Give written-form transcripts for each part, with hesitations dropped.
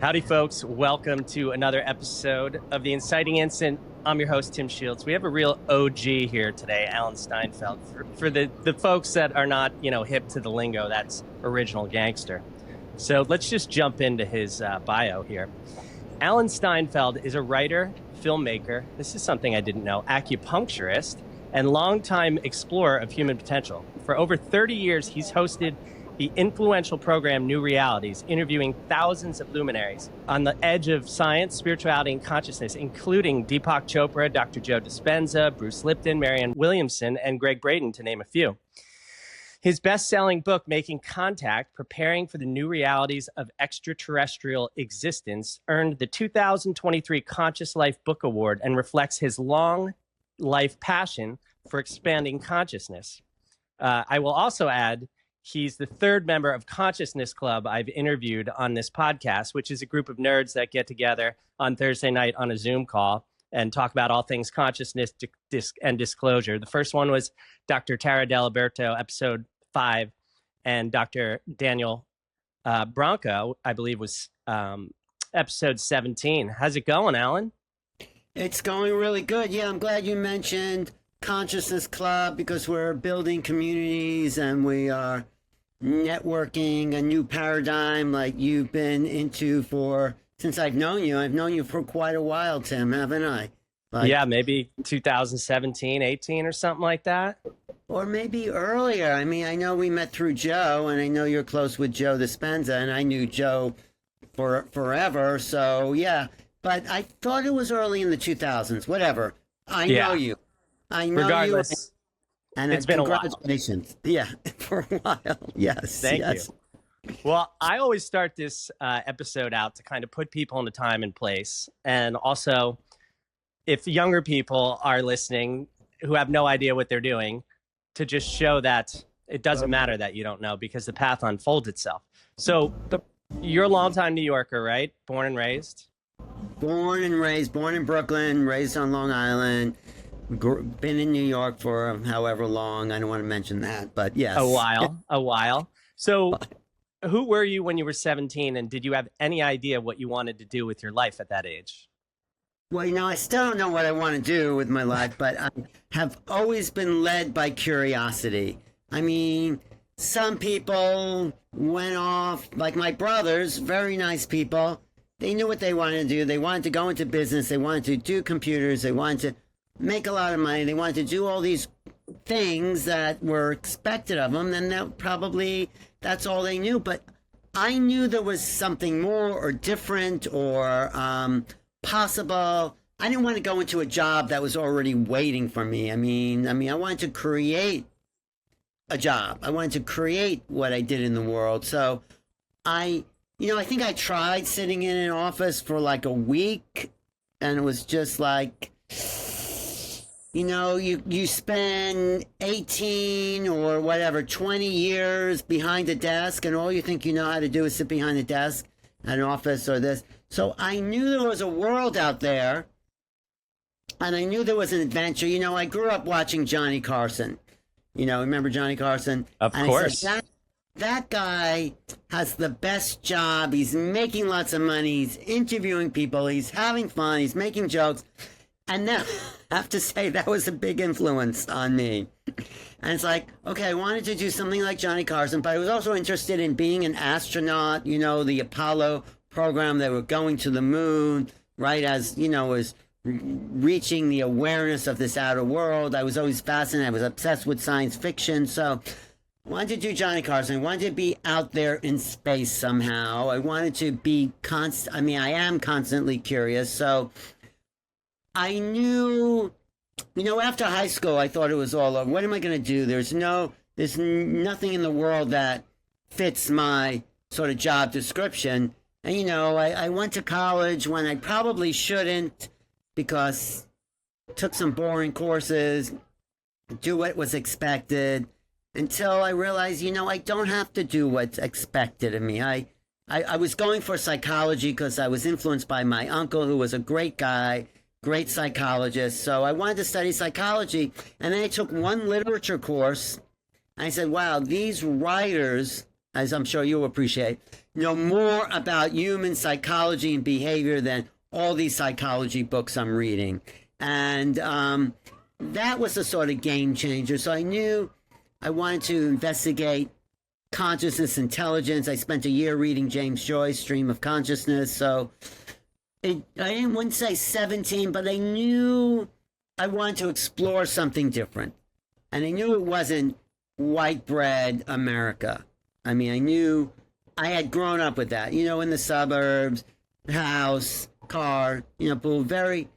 Howdy, folks. Welcome to another episode of the Inciting Incident. I'm your host, Tim Shields. We have a real OG here today, Alan Steinfeld. For the folks that are not, hip to the lingo, that's original gangster. So let's just jump into his bio here. Alan Steinfeld is a writer, filmmaker, this is something I didn't know, acupuncturist, and longtime explorer of human potential. For over 30 years, he's hosted the influential program New Realities, interviewing thousands of luminaries on the edge of science, spirituality, and consciousness, including Deepak Chopra, Dr. Joe Dispenza, Bruce Lipton, Marianne Williamson, and Greg Braden, to name a few. His best-selling book, Making Contact, Preparing for the New Realities of Extraterrestrial Existence, earned the 2023 Conscious Life Book Award and reflects his long life passion for expanding consciousness. I will also add, he's the third member of Consciousness Club I've interviewed on this podcast, which is a group of nerds that get together on Thursday night on a Zoom call and talk about all things consciousness and disclosure. The first one was Dr. Tara Deliberto, episode 5, and Dr. Daniel Branco, I believe, was episode 17. How's it going, Alan? It's going really good. Yeah, I'm glad you mentioned Consciousness Club because we're building communities and we are networking a new paradigm like you've been into since I've known you. I've known you for quite a while, Tim, haven't I? Yeah, maybe 2017, 18 or something like that. Or maybe earlier. I mean, I know we met through Joe, and I know you're close with Joe Dispenza, and I knew Joe for forever. So, yeah. But I thought it was early in the 2000s. Whatever. I know you. I know Regardless, you. And it's been a while. Congratulations. Yeah, for a while. Yes. Thank you. Well, I always start this episode out to kind of put people in a time and place. And also, if younger people are listening who have no idea what they're doing, to just show that it doesn't matter that you don't know because the path unfolds itself. So you're a longtime New Yorker, right? Born and raised? Born and raised, born in Brooklyn, raised on Long Island. Been in New York for however long. I don't want to mention that, but yes. A while. So who were you when you were 17, and did you have any idea what you wanted to do with your life at that age? Well, I still don't know what I want to do with my life, but I have always been led by curiosity. I mean, some people went off, like my brothers, very nice people. They knew what they wanted to do. They wanted to go into business. They wanted to do computers. They wanted to make a lot of money. They wanted to do all these things that were expected of them. And that's all they knew. But I knew there was something more or different or possible. I didn't want to go into a job that was already waiting for me. I mean, I wanted to create a job. I wanted to create what I did in the world. So I think I tried sitting in an office for like a week, and it was just like, you spend 18 or whatever, 20 years behind a desk, and all you think you know how to do is sit behind a desk at an office or this. So I knew there was a world out there, and I knew there was an adventure. I grew up watching Johnny Carson. Remember Johnny Carson? Of course. I said, that guy has the best job. He's making lots of money. He's interviewing people. He's having fun. He's making jokes. And then I have to say that was a big influence on me. And it's like, okay, I wanted to do something like Johnny Carson, but I was also interested in being an astronaut, the Apollo program. They were going to the moon, right, as, was reaching the awareness of this outer world. I was always fascinated. I was obsessed with science fiction. So I wanted to do Johnny Carson. I wanted to be out there in space somehow. I wanted to be I am constantly curious. So I knew, after high school, I thought it was all over. What am I going to do? There's nothing in the world that fits my sort of job description. And, I went to college when I probably shouldn't because I took some boring courses, do what was expected, until I realized, I don't have to do what's expected of me. I was going for psychology because I was influenced by my uncle, who was a great guy, great psychologist. So I wanted to study psychology. And then I took one literature course. And I said, wow, these writers, as I'm sure you'll appreciate, know more about human psychology and behavior than all these psychology books I'm reading. And that was a sort of game changer. So I knew I wanted to investigate consciousness, intelligence. I spent a year reading James Joyce, Stream of Consciousness. So wouldn't say 17, but I knew I wanted to explore something different. And I knew it wasn't white bread America. I mean, I knew I had grown up with that, in the suburbs, house, car, very,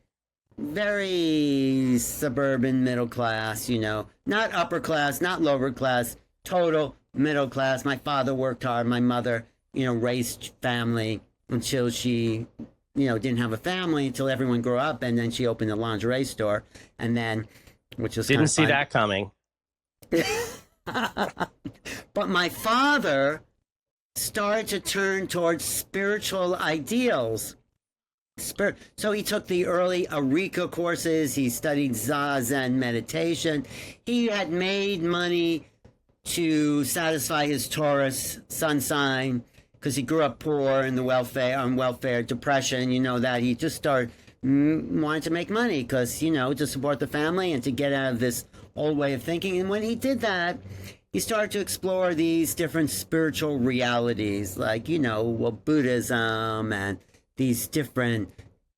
very suburban middle class, not upper class, not lower class, total middle class. My father worked hard. My mother, raised family until she, didn't have a family until everyone grew up. And then she opened a lingerie store. And then, which was didn't see that coming. But my father started to turn towards spiritual ideals. So he took the early Eureka courses. He studied Zazen meditation. He had made money to satisfy his Taurus sun sign because he grew up poor in the welfare, depression. That he just started wanted to make money because to support the family and to get out of this old way of thinking. And when he did that, he started to explore these different spiritual realities, like, Buddhism and these different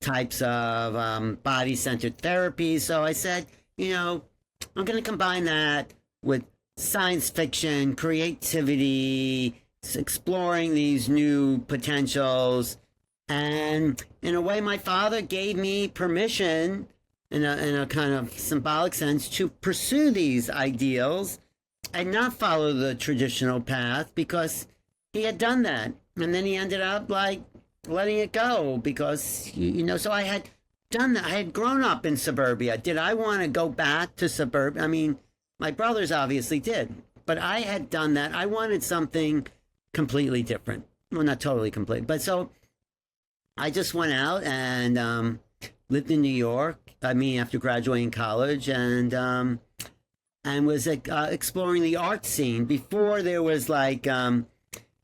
types of body-centered therapies. So I said, I'm going to combine that with science fiction, creativity, exploring these new potentials. And in a way, my father gave me permission, in a kind of symbolic sense, to pursue these ideals and not follow the traditional path because he had done that. And then he ended up letting it go because, so I had done that. I had grown up in suburbia. Did I want to go back to suburbia? I mean, my brothers obviously did, but I had done that. I wanted something completely different. Well, not totally complete, but so I just went out and lived in New York. After graduating college, and was exploring the art scene before there was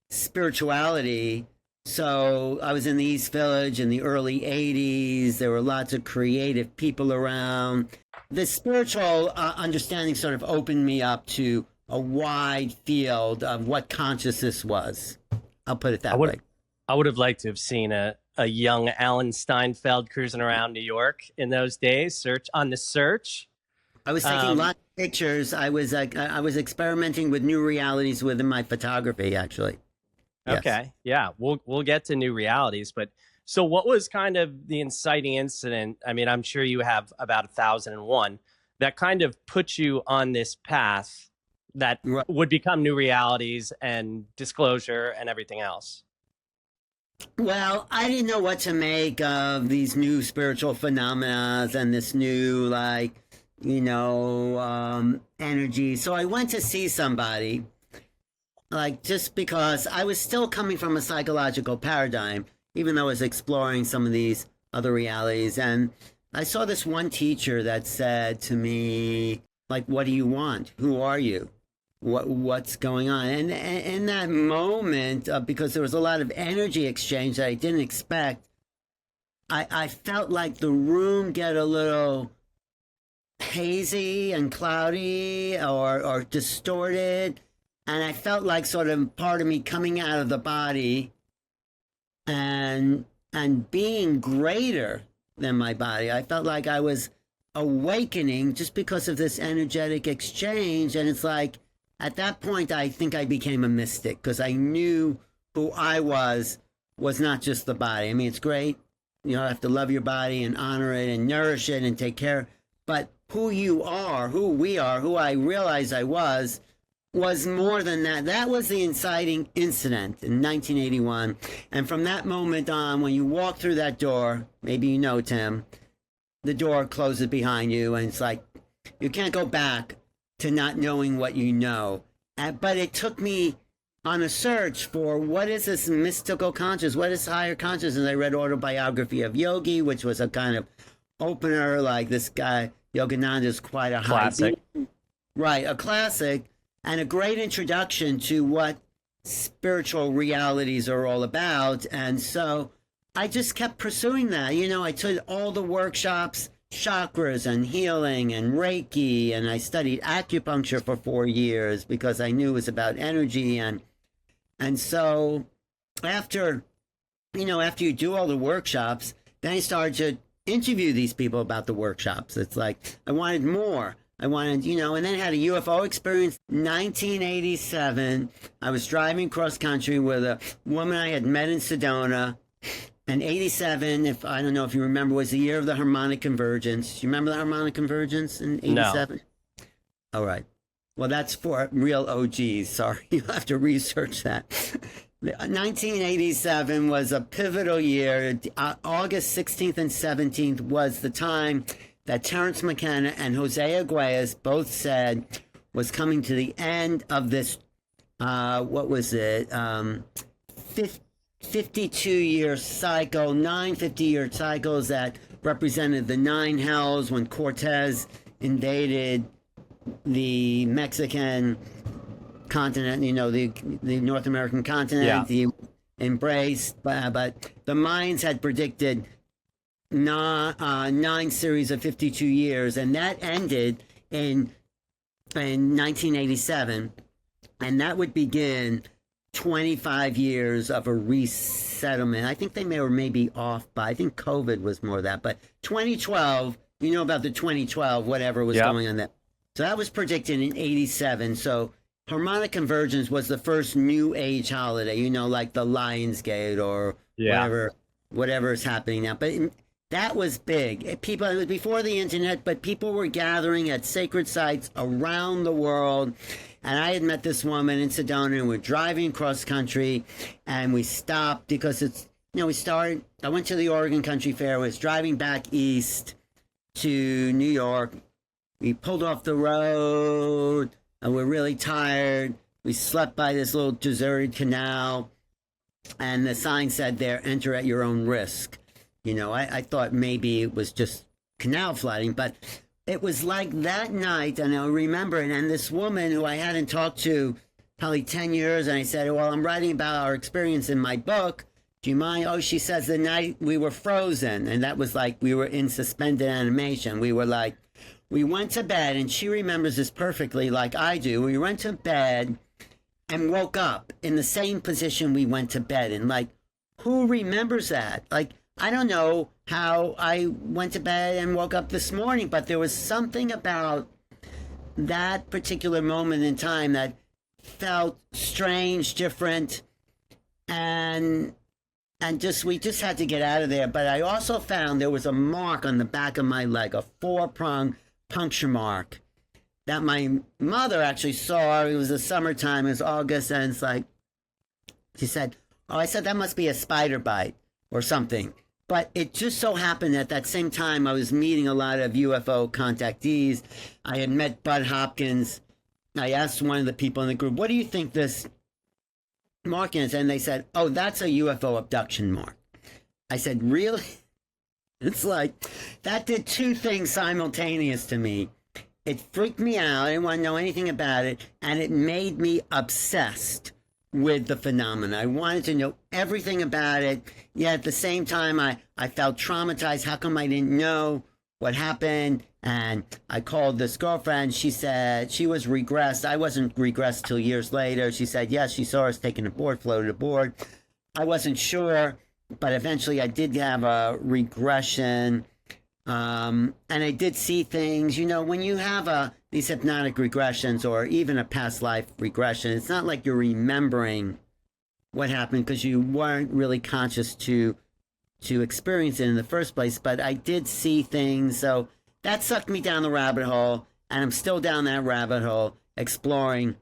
spirituality. So I was in the East Village in the early 80s. There were lots of creative people around. The spiritual understanding sort of opened me up to a wide field of what consciousness was. I'll put it that way. I would have liked to have seen a young Alan Steinfeld cruising around New York in those days, on the search. I was taking lots of pictures. I was experimenting with new realities within my photography, actually. Yes. Okay, yeah, we'll get to new realities, but so what was kind of the inciting incident? I mean, I'm sure you have about 1,001 that kind of put you on this path that would become new realities and disclosure and everything else. Well, I didn't know what to make of these new spiritual phenomena and this new, energy. So I went to see somebody, just because I was still coming from a psychological paradigm, even though I was exploring some of these other realities. And I saw this one teacher that said to me, what do you want? Who are you? What's going on? And in that moment, because there was a lot of energy exchange that I didn't expect, I felt like the room get a little hazy and cloudy or distorted. And I felt like sort of part of me coming out of the body and being greater than my body. I felt like I was awakening just because of this energetic exchange. And it's at that point, I think I became a mystic because I knew who I was not just the body. I mean, it's great. You have to love your body and honor it and nourish it and take care. But who you are, who we are, who I realized I was more than that. That was the inciting incident in 1981. And from that moment on, when you walk through that door, maybe Tim, the door closes behind you and it's you can't go back to not knowing what you know. But it took me on a search for what is this mystical consciousness? What is higher consciousness? I read Autobiography of Yogi, which was a kind of opener. This guy, Yogananda, is quite a classic. Right, a classic and a great introduction to what spiritual realities are all about. And so I just kept pursuing that. You know, I took all the workshops, chakras and healing and Reiki, and I studied acupuncture for 4 years because I knew it was about energy. And so after, you know, after you do all the workshops, then I started to interview these people about the workshops. It's like I wanted more. I wanted, you know, and then I had a UFO experience. 1987, I was driving cross country with a woman I had met in Sedona. And 87, if I don't know if you remember, was the year of the harmonic convergence. You remember the harmonic convergence in 87? No. All right. Well, that's for real OGs. Sorry, you'll have to research that. 1987 was a pivotal year. August 16th and 17th was the time that Terence McKenna and Jose Arguelles both said was coming to the end of this, what was it, 52-year cycle, 9 50-year cycles that represented the 9 hells when Cortez invaded the Mexican continent, you know, the North American continent, the embraced, but the Mayans had predicted 9 series of 52 years, and that ended in 1987, and that would begin 25 years of a resettlement. I think they were maybe off by, I think COVID was more of that, but 2012, you know about the 2012, whatever was going on there. So that was predicted in 87. So harmonic convergence was the first New Age holiday, you know, like the Lionsgate or whatever is happening now. But that was big. People, it was before the internet, but people were gathering at sacred sites around the world. And I had met this woman in Sedona, and we're driving cross country, and we stopped because it's, you know, I went to the Oregon Country Fair, I was driving back east to New York. We pulled off the road, and we're really tired. We slept by this little deserted canal, and the sign said there, enter at your own risk. You know, I thought maybe it was just canal flooding, but it was like that night, and I remember it, and this woman who I hadn't talked to probably 10 years, and I said, well, I'm writing about our experience in my book. Do you mind? Oh, she says the night we were frozen, and that was like we were in suspended animation. We were like, we went to bed, and she remembers this perfectly like I do. We went to bed and woke up in the same position we went to bed. And like, who remembers that? Like, I don't know how I went to bed and woke up this morning, but there was something about that particular moment in time that felt strange, different, and we just had to get out of there. But I also found there was a mark on the back of my leg, a 4-prong puncture mark that my mother actually saw. It was the summertime, it was August, and it's like, she said, oh, I said, that must be a spider bite or something. But it just so happened at that same time I was meeting a lot of UFO contactees. I had met Bud Hopkins. I asked one of the people in the group, what do you think this mark is? And they said, oh, that's a UFO abduction mark. I said, really? It's like, that did 2 things simultaneous to me. It freaked me out. I didn't want to know anything about it. And it made me obsessed with the phenomena. I wanted to know everything about it. Yet at the same time, I felt traumatized. How come I didn't know what happened? And I called this girlfriend. She said she was regressed. I wasn't regressed till years later. She said, yes, she saw us taking a board, floated aboard. I wasn't sure, but eventually I did have a regression. And I did see things, you know, when you have these hypnotic regressions or even a past life regression, it's not like you're remembering what happened because you weren't really conscious to experience it in the first place. But I did see things, so that sucked me down the rabbit hole, and I'm still down that rabbit hole exploring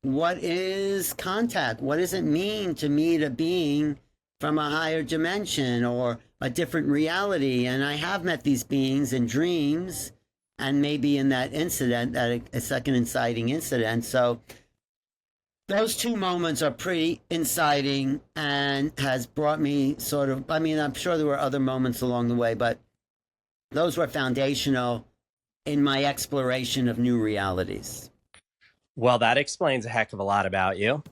what is contact? What does it mean to meet a being from a higher dimension or a different reality? And I have met these beings in dreams and maybe in that incident, that a second inciting incident. So those 2 moments are pretty inciting and has brought me sort of, I mean, I'm sure there were other moments along the way, but those were foundational in my exploration of new realities. Well, that explains a heck of a lot about you.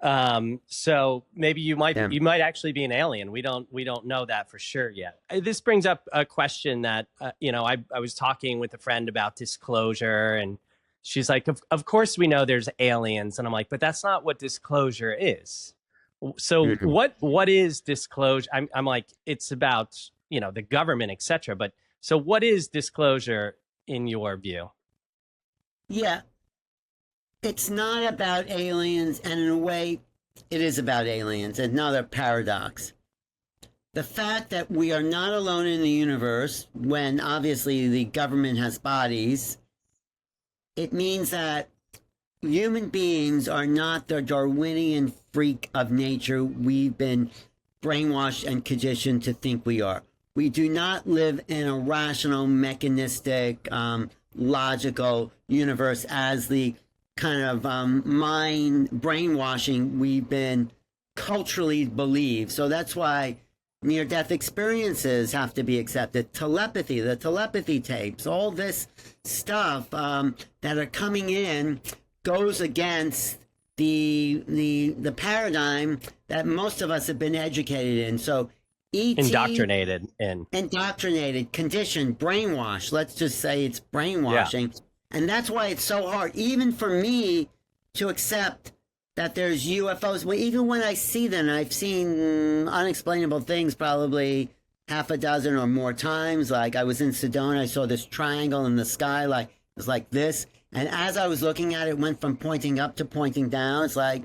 So maybe you Yeah. might actually be an alien. We don't know that for sure yet. This brings up a question that I was talking with a friend about disclosure, and she's like, of course we know there's aliens, and I'm like, but that's not what disclosure is. So Mhm. what is disclosure? I'm like, it's about the government, etc. But so what is disclosure in your view? Yeah, it's not about aliens, and in a way, it is about aliens. Another paradox. The fact that we are not alone in the universe, when obviously the government has bodies, it means that human beings are not the Darwinian freak of nature we've been brainwashed and conditioned to think we are. We do not live in a rational, mechanistic, logical universe as the kind of mind brainwashing we've been culturally believed. So that's why near death experiences have to be accepted. Telepathy, the telepathy tapes, all this stuff that are coming in goes against the paradigm that most of us have been educated in. So ET, indoctrinated, conditioned, brainwashed. Let's just say it's Yeah. brainwashing. And that's why it's so hard, even for me, to accept that there's UFOs. Well, even when I see them, I've seen unexplainable things probably half a dozen or more times. Like I was in Sedona, I saw this triangle in the sky, like it was like this. And as I was looking at it, it went from pointing up to pointing down. It's like,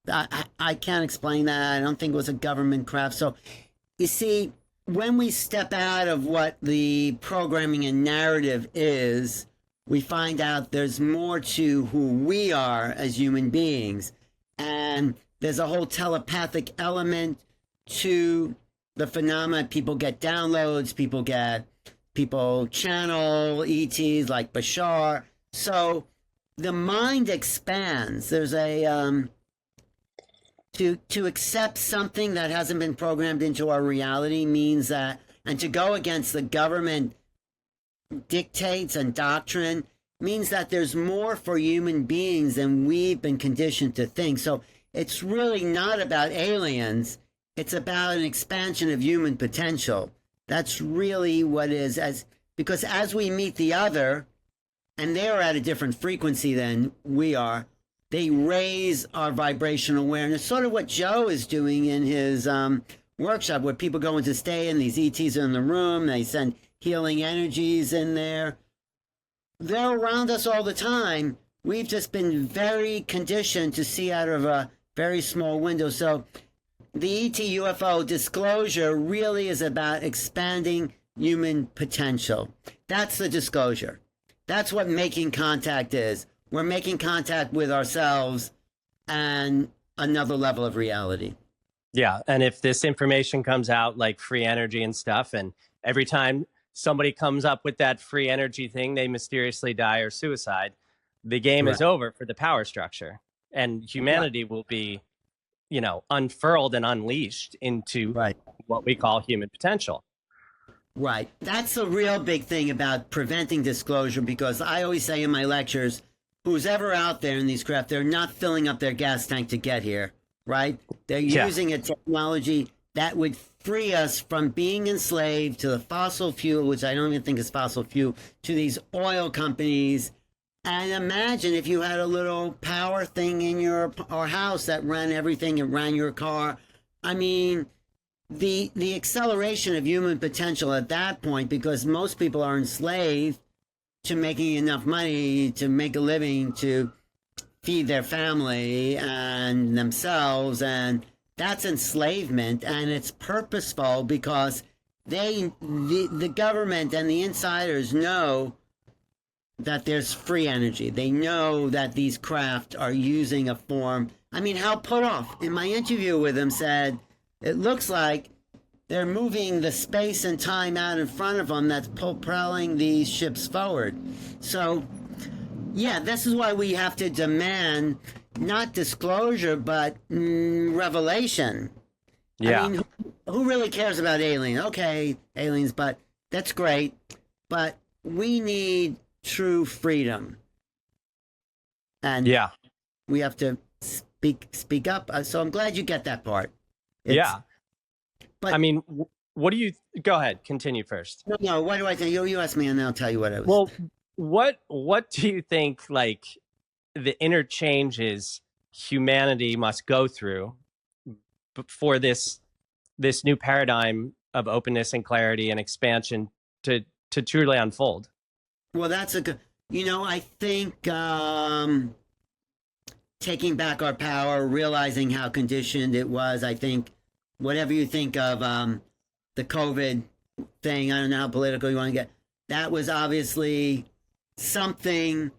I can't explain that. I don't think it was a government craft. So you see, when we step out of what the programming and narrative is, we find out there's more to who we are as human beings. And there's a whole telepathic element to the phenomena. People get downloads, people channel ETs like Bashar. So the mind expands. There's a to accept something that hasn't been programmed into our reality means that, and to go against the government dictates and doctrine means that there's more for human beings than we've been conditioned to think. So it's really not about aliens. It's about an expansion of human potential. That's really what is, because as we meet the other, and they're at a different frequency than we are, they raise our vibrational awareness, sort of what Joe is doing in his workshop, where people go into stay and these ETs are in the room, they send healing energies in there. They're around us all the time. We've just been very conditioned to see out of a very small window. So the ET UFO disclosure really is about expanding human potential. That's the disclosure. That's what making contact is. We're making contact with ourselves and another level of reality. Yeah. And if this information comes out like free energy and stuff, and every time somebody comes up with that free energy thing, they mysteriously die or suicide, the game is Right. over for the power structure. And Right. humanity will be, unfurled and unleashed into Right. what we call human potential. Right. That's the real big thing about preventing disclosure, because I always say in my lectures, who's ever out there in these craft, they're not filling up their gas tank to get here, right? They're Yeah. using a technology that would free us from being enslaved to the fossil fuel, which I don't even think is fossil fuel, to these oil companies. And imagine if you had a little power thing in your or house that ran everything, it ran your car. I mean, the acceleration of human potential at that point, because most people are enslaved to making enough money to make a living to feed their family and themselves, and that's enslavement, and it's purposeful because the government and the insiders know that there's free energy. They know that these craft are using a form. I mean, Hal Puthoff in my interview with him said it looks like they're moving the space and time out in front of them that's propelling these ships forward. So, yeah, this is why we have to demand not disclosure, but revelation. Yeah. I mean, who really cares about aliens? Okay, aliens, but that's great. But we need true freedom. And Yeah. we have to speak up. So I'm glad you get that part. Yeah. But I mean, what do you go ahead, continue first. No, what do I think? You ask me and then I'll tell you what I was. Well, what do you think, like, the interchanges humanity must go through for this new paradigm of openness and clarity and expansion to truly unfold? Well, that's a good, I think taking back our power, realizing how conditioned it was. I think whatever you think of the COVID thing, I don't know how political you want to get, that was obviously something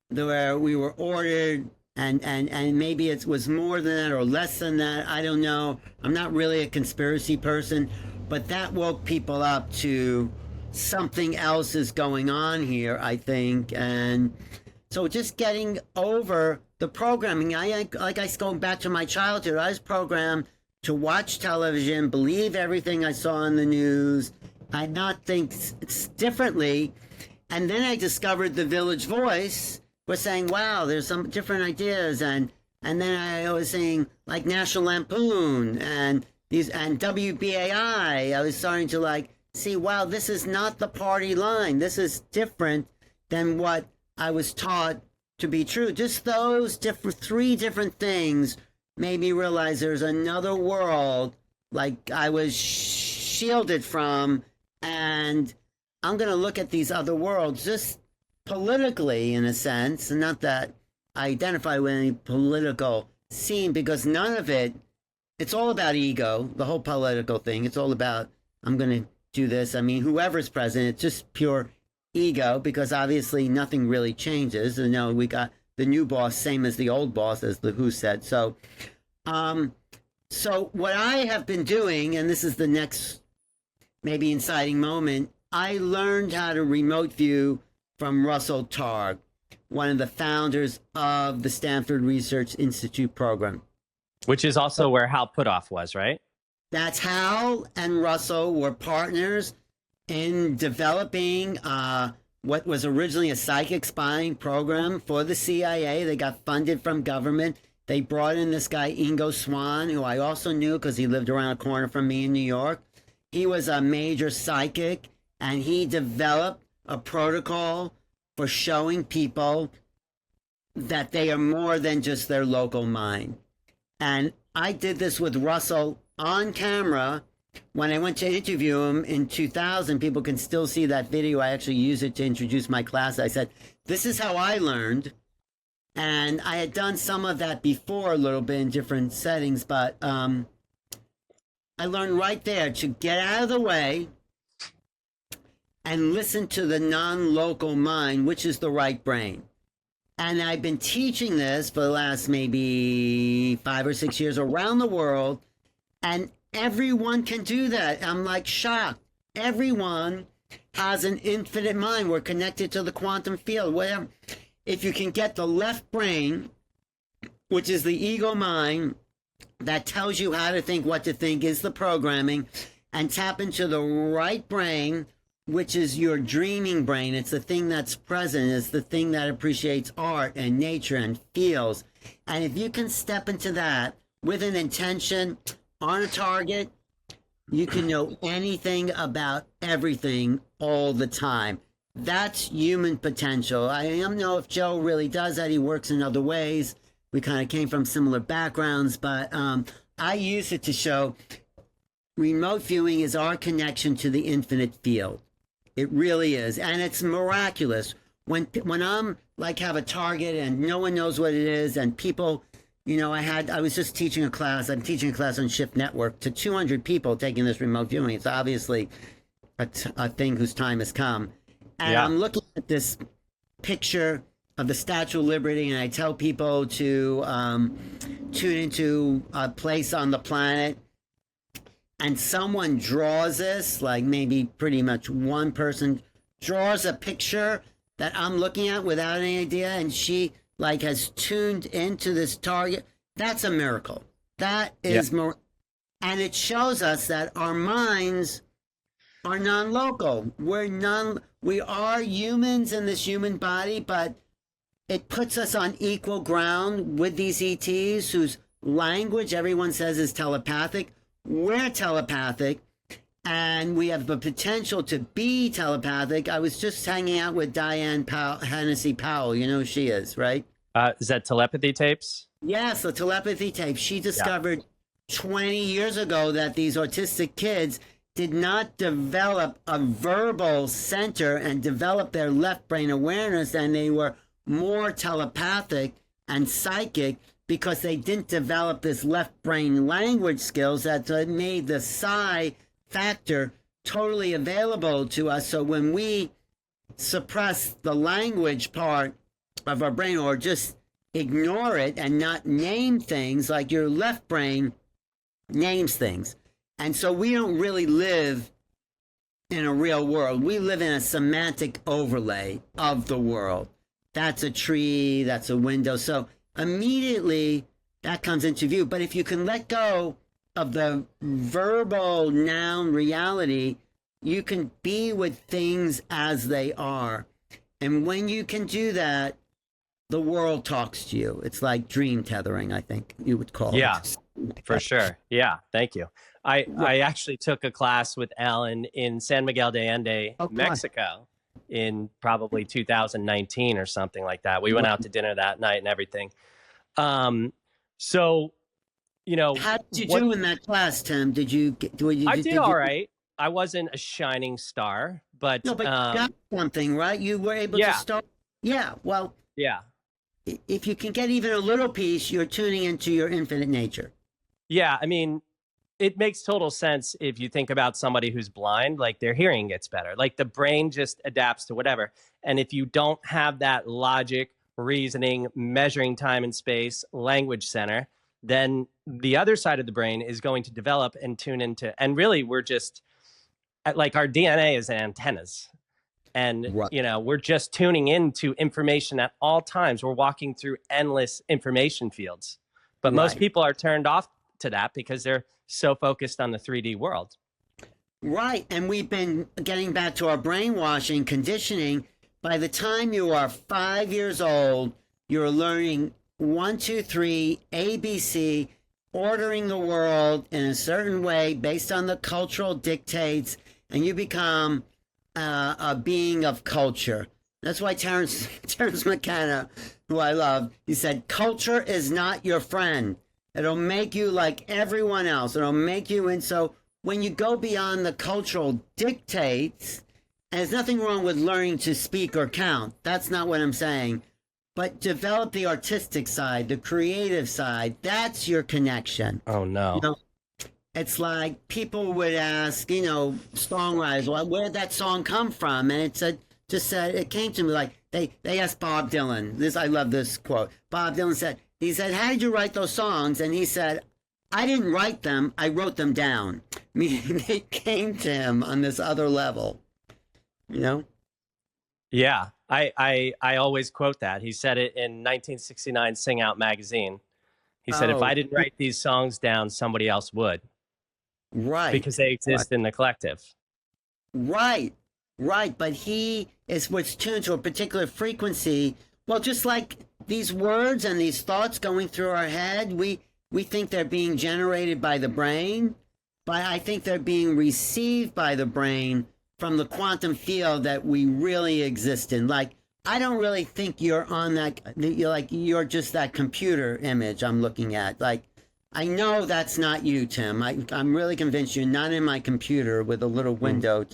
where we were ordered, and maybe it was more than that or less than that. I don't know. I'm not really a conspiracy person, but that woke people up to something else is going on here, I think. And so just getting over the programming. I going back to my childhood, I was programmed to watch television, believe everything I saw in the news, I not think differently. And then I discovered the Village Voice was saying, wow, there's some different ideas. And then I was saying, like, National Lampoon and WBAI. I was starting to see, wow, this is not the party line. This is different than what I was taught to be true. Just those three different things made me realize there's another world like I was shielded from, and I'm going to look at these other worlds just politically, in a sense, and not that I identify with any political scene, because none of it's all about ego, the whole political thing. It's all about, I'm going to do this. I mean, whoever's president, it's just pure ego, because obviously nothing really changes. We got the new boss, same as the old boss, as the Who said. So what I have been doing, and this is the next maybe inciting moment, I learned how to remote view from Russell Targ, one of the founders of the Stanford Research Institute program. Which is also where Hal Puthoff was, right? That's Hal and Russell were partners in developing what was originally a psychic spying program for the CIA. They got funded from government. They brought in this guy, Ingo Swann, who I also knew because he lived around the corner from me in New York. He was a major psychic, and he developed a protocol for showing people that they are more than just their local mind. And I did this with Russell on camera. When I went to interview him in 2000, people can still see that video. I actually used it to introduce my class. I said, this is how I learned. And I had done some of that before a little bit in different settings, but I learned right there to get out of the way and listen to the non-local mind, which is the right brain. And I've been teaching this for the last maybe 5 or 6 years around the world, and everyone can do that. I'm shocked. Everyone has an infinite mind. We're connected to the quantum field, whatever. If you can get the left brain, which is the ego mind, that tells you how to think, what to think, is the programming, and tap into the right brain, which is your dreaming brain. It's the thing that's present. It's the thing that appreciates art and nature and feels. And if you can step into that with an intention on a target, you can know anything about everything all the time. That's human potential. I don't know if Joe really does that. He works in other ways. We kind of came from similar backgrounds, but I use it to show remote viewing is our connection to the infinite field. It really is. And it's miraculous. When I'm have a target and no one knows what it is, and people, I was just teaching a class. I'm teaching a class on Shift Network to 200 people taking this remote viewing. It's obviously a thing whose time has come. And I'm looking at this picture of the Statue of Liberty, and I tell people to tune into a place on the planet. And someone draws this, maybe pretty much one person draws a picture that I'm looking at without any idea, and she has tuned into this target. That's a miracle. That is more, and it shows us that our minds are non-local. We are humans in this human body, but it puts us on equal ground with these ETs whose language everyone says is telepathic. We're telepathic, and we have the potential to be telepathic. I was just hanging out with Diane Hennessy Powell. You know who she is, right? Is that telepathy tapes? Yes, the telepathy tape. She discovered 20 years ago that these autistic kids did not develop a verbal center and develop their left brain awareness, and they were more telepathic and psychic because they didn't develop this left brain language skills that made the psi factor totally available to us. So when we suppress the language part of our brain or just ignore it and not name things, like your left brain names things. And so we don't really live in a real world. We live in a semantic overlay of the world. That's a tree, that's a window. So immediately that comes into view. But if you can let go of the verbal noun reality, you can be with things as they are. And when you can do that, the world talks to you. It's like dream tethering, I think you would call it. Yeah, for sure. Yeah, thank you. I actually took a class with Alan in San Miguel de Allende, Mexico, in probably 2019 or something like that. We went out to dinner that night and everything. So, you know, how did you do in that class, Tim? Did you? I did all right. I wasn't a shining star, but no, but you got something, right? You were able to start. Yeah. Well. Yeah. If you can get even a little piece, you're tuning into your infinite nature. Yeah, I mean, it makes total sense if you think about somebody who's blind, like their hearing gets better. Like the brain just adapts to whatever. And if you don't have that logic, reasoning, measuring time and space, language center, then the other side of the brain is going to develop and tune into. And really, we're just like our DNA is antennas. And, you know, we're just tuning into information at all times. We're walking through endless information fields. But most people are turned off to that because they're so focused on the 3D world. Right. And we've been getting back to our brainwashing, conditioning. By the time you are 5 years old, you're learning 1, 2, 3, ABC, ordering the world in a certain way based on the cultural dictates, and you become a being of culture. That's why Terence McKenna, who I love, he said, culture is not your friend. It'll make you like everyone else. It'll make you, and so when you go beyond the cultural dictates, and there's nothing wrong with learning to speak or count. That's not what I'm saying. But develop the artistic side, the creative side. That's your connection. Oh, no. You know, it's like people would ask, you know, songwriters, well, where did that song come from? And it said, it came to me like, they asked Bob Dylan. I love this quote. Bob Dylan said, how did you write those songs? And he said, I didn't write them, I wrote them down. Meaning they came to him on this other level, you know? Yeah, I always quote that. He said it in 1969 Sing Out magazine. He said, if I didn't write these songs down, somebody else would. Right. Because they exist in the collective. Right. But he is what's tuned to a particular frequency. Well, just like these words and these thoughts going through our head, we think they're being generated by the brain, but I think they're being received by the brain from the quantum field that we really exist in. Like, I don't really think you're on that, you're just that computer image I'm looking at. Like, I know that's not you, Tim. I'm really convinced you're not in my computer with a little window.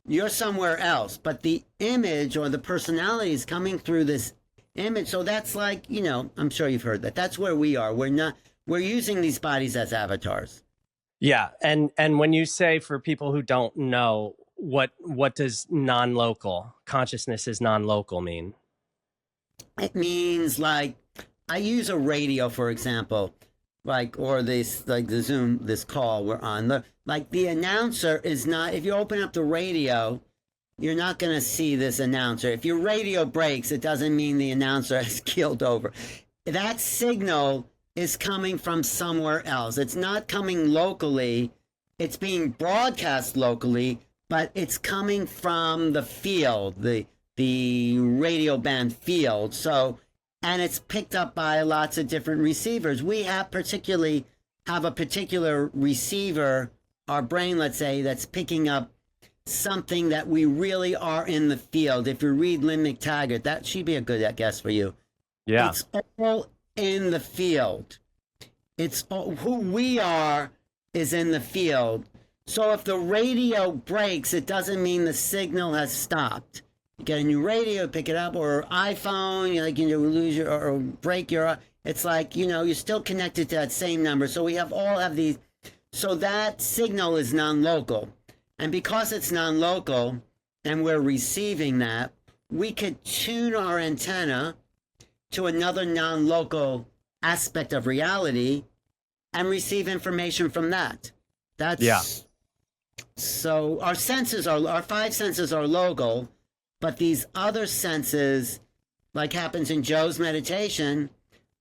You're somewhere else. But the image or the personality is coming through this image. So that's like, you know, I'm sure you've heard that. That's where we are. We're using these bodies as avatars. Yeah. And when you say, for people who don't know, what does non-local, consciousness is non-local mean? It means, like, I use a radio, for example. Like, or this, like the Zoom, this call we're on. The announcer is not, if you open up the radio, you're not going to see this announcer. If your radio breaks, it doesn't mean the announcer has keeled over. That signal is coming from somewhere else. It's not coming locally. It's being broadcast locally, but it's coming from the field, the radio band field. So and it's picked up by lots of different receivers. We have a particular receiver, our brain, let's say, that's picking up something that we really are in the field. If you read Lynn McTaggart, that should be a good guess for you. Yeah. It's all in the field. It's all, who we are is in the field. So if the radio breaks, it doesn't mean the signal has stopped. You get a new radio, pick it up, or iPhone, you lose your, or break your, it's like, you're still connected to that same number. So we all have these, so that signal is non-local. And because it's non-local and we're receiving that, we could tune our antenna to another non-local aspect of reality and receive information from that. So our five senses are local, but these other senses, like happens in Joe's meditation,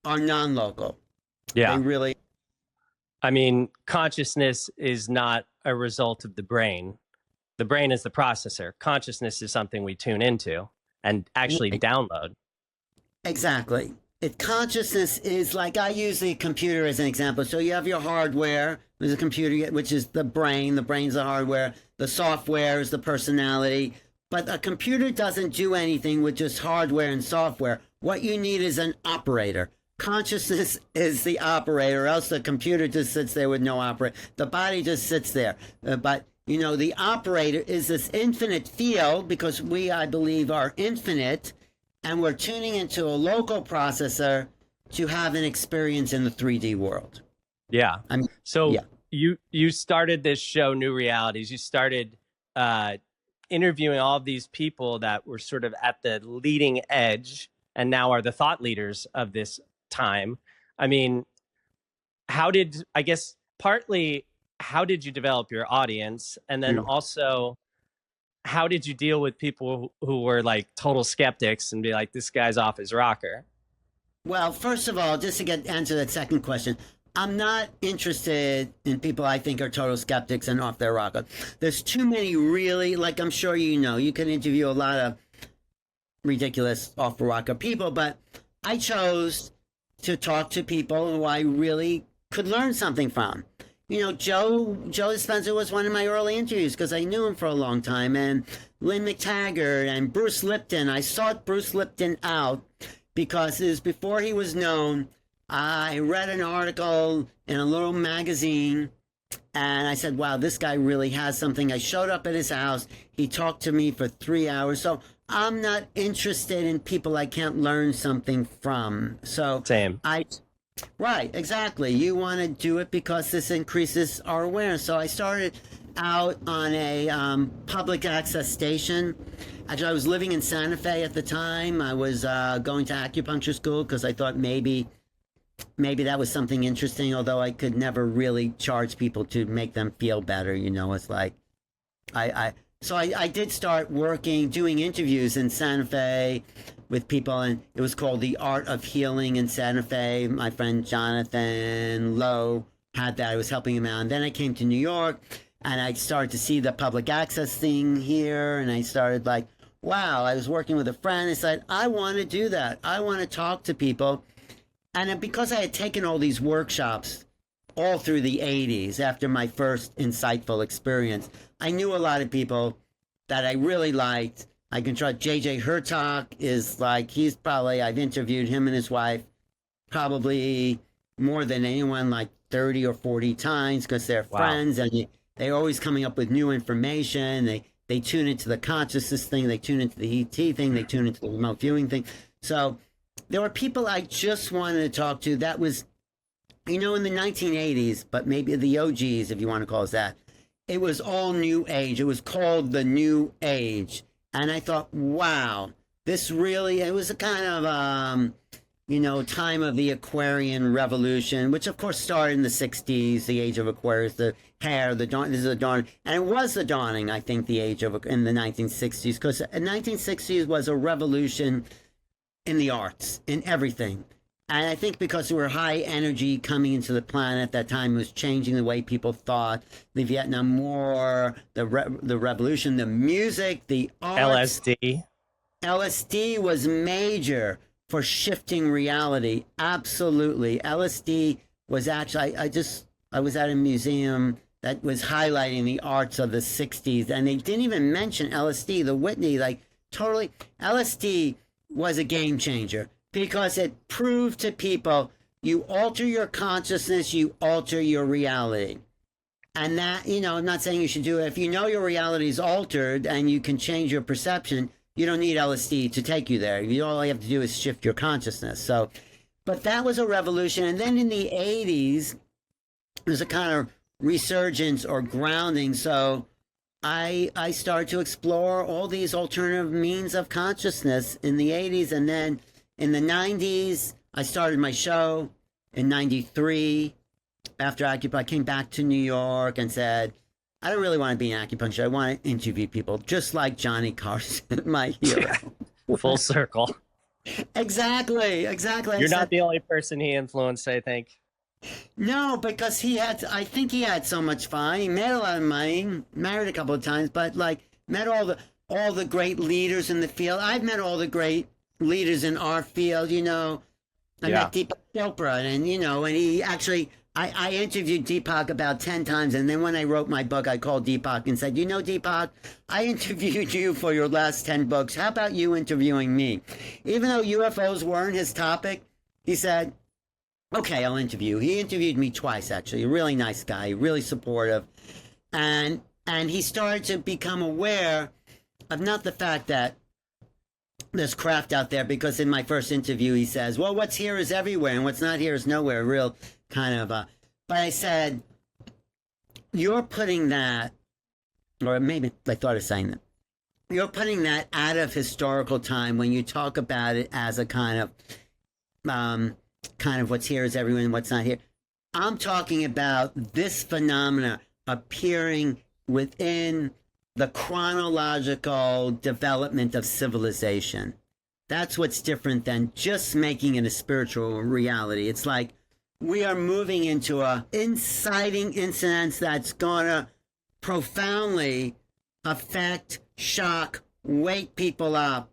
are non-local. Yeah. They really. I mean, consciousness is not a result of the brain. The brain is the processor. Consciousness is something we tune into and actually download. Exactly. Consciousness is like, I use the computer as an example. So you have your hardware, there's a computer, which is the brain. The brain's the hardware. The software is the personality. But a computer doesn't do anything with just hardware and software. What you need is an operator. Consciousness is the operator, else the computer just sits there with no operator. The body just sits there. But the operator is this infinite field, because we, I believe, are infinite. And we're tuning into a local processor to have an experience in the 3D world. Yeah. You started this show, New Realities. You started interviewing all of these people that were sort of at the leading edge and now are the thought leaders of this time. I mean, partly, how did you develop your audience? And then also, how did you deal with people who were like total skeptics and be like, this guy's off his rocker? Well, first of all, just to answer that second question, I'm not interested in people I think are total skeptics and off their rocker. There's too many really, like I'm sure you can interview a lot of ridiculous off the rocker people, but I chose to talk to people who I really could learn something from. Joe Dispenza was one of my early interviews because I knew him for a long time, and Lynn McTaggart and Bruce Lipton. I sought Bruce Lipton out because it was before he was known. I read an article in a little magazine, and I said, wow, this guy really has something. I showed up at his house. He talked to me for 3 hours. So I'm not interested in people I can't learn something from. So same. Right, exactly. You want to do it because this increases our awareness. So I started out on a public access station. Actually, I was living in Santa Fe at the time. I was going to acupuncture school because I thought maybe that was something interesting, although I could never really charge people to make them feel better. It's like So I did start doing interviews in Santa Fe with people, and it was called The Art of Healing in Santa Fe. My friend Jonathan Lowe had that. I was helping him out. And then I came to New York, and I started to see the public access thing here, and I started like, wow, I was working with a friend. I said, I want to do that. I want to talk to people. And because I had taken all these workshops all through the 80s after my first insightful experience, I knew a lot of people that I really liked. I can trust. JJ Hertak is like, I've interviewed him and his wife probably more than anyone, like 30 or 40 times, because they're friends, and they're always coming up with new information. They tune into the consciousness thing, they tune into the ET thing, they tune into the remote viewing thing. So there were people I just wanted to talk to. That was, in the 1980s, but maybe the OGs, if you want to call us that. It was all New Age. It was called the New Age. And I thought, wow, it was a kind of, time of the Aquarian Revolution, which of course started in the 60s, the Age of Aquarius, the hair, the dawn, this is the dawn. And it was the dawning, I think, in the 1960s, because the 1960s was a revolution in the arts, in everything. And I think because there were high energy coming into the planet at that time, it was changing the way people thought. The Vietnam War, the revolution, the music, the arts. LSD. LSD was major for shifting reality. Absolutely. LSD was actually, I was at a museum that was highlighting the arts of the 60s, and they didn't even mention LSD. The Whitney, like, totally, LSD was a game changer because it proved to people you alter your consciousness, you alter your reality. And that, you know, I'm not saying you should do it. If you know your reality is altered and you can change your perception, you don't need LSD to take you there. All you have to do is shift your consciousness. So, but that was a revolution. And then in the 80s, there's a kind of resurgence or grounding. So I started to explore all these alternative means of consciousness in the 80s. And then in the 90s, I started my show in 93. After I came back to New York and said, I don't really want to be an acupuncturist. I want to interview people, just like Johnny Carson, my hero. Full circle. Exactly. You're not the only person he influenced, I think. No, because I think he had so much fun. He made a lot of money, married a couple of times, but like met all the great leaders in the field. I've met all the great leaders in our field, you know. I met Deepak Chopra, and you know, and he actually, I interviewed Deepak about 10 times, and then when I wrote my book, I called Deepak and said, you know, Deepak, I interviewed you for your last 10 books. How about you interviewing me? Even though UFOs weren't his topic, he said, okay, I'll interview. He interviewed me twice, actually. A really nice guy, really supportive. And he started to become aware of not the fact that there's craft out there, because in my first interview, he says, well, what's here is everywhere, and what's not here is nowhere. Real kind of, but I said, you're putting that, or maybe I thought of saying that, you're putting that out of historical time when you talk about it as a kind of what's here is everywhere and what's not here. I'm talking about this phenomena appearing within the chronological development of civilization. That's what's different than just making it a spiritual reality. It's like we are moving into a inciting incident that's gonna profoundly affect, shock, wake people up.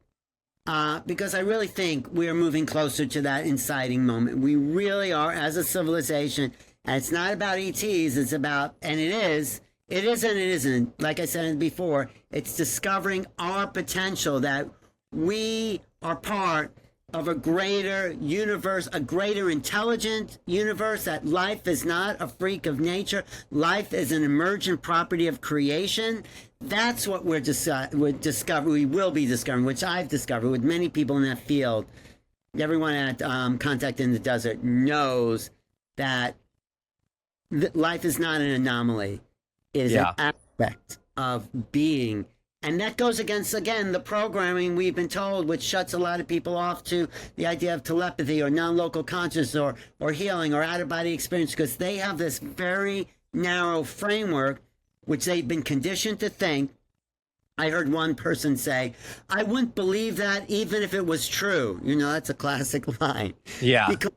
Because I really think we are moving closer to that inciting moment. We really are, as a civilization, and it's not about ETs, it's about, and it is and it isn't. Like I said before, it's discovering our potential, that we are part of a greater universe, a greater intelligent universe, that life is not a freak of nature. Life is an emergent property of creation. That's what we will be discovering, which I've discovered with many people in that field. Everyone at Contact in the Desert knows that life is not an anomaly. It is an aspect of being. And that goes against, again, the programming we've been told, which shuts a lot of people off to the idea of telepathy or non-local consciousness or healing or out-of-body experience, because they have this very narrow framework, which they've been conditioned to think. I heard one person say, I wouldn't believe that even if it was true. You know, that's a classic line. Yeah. Because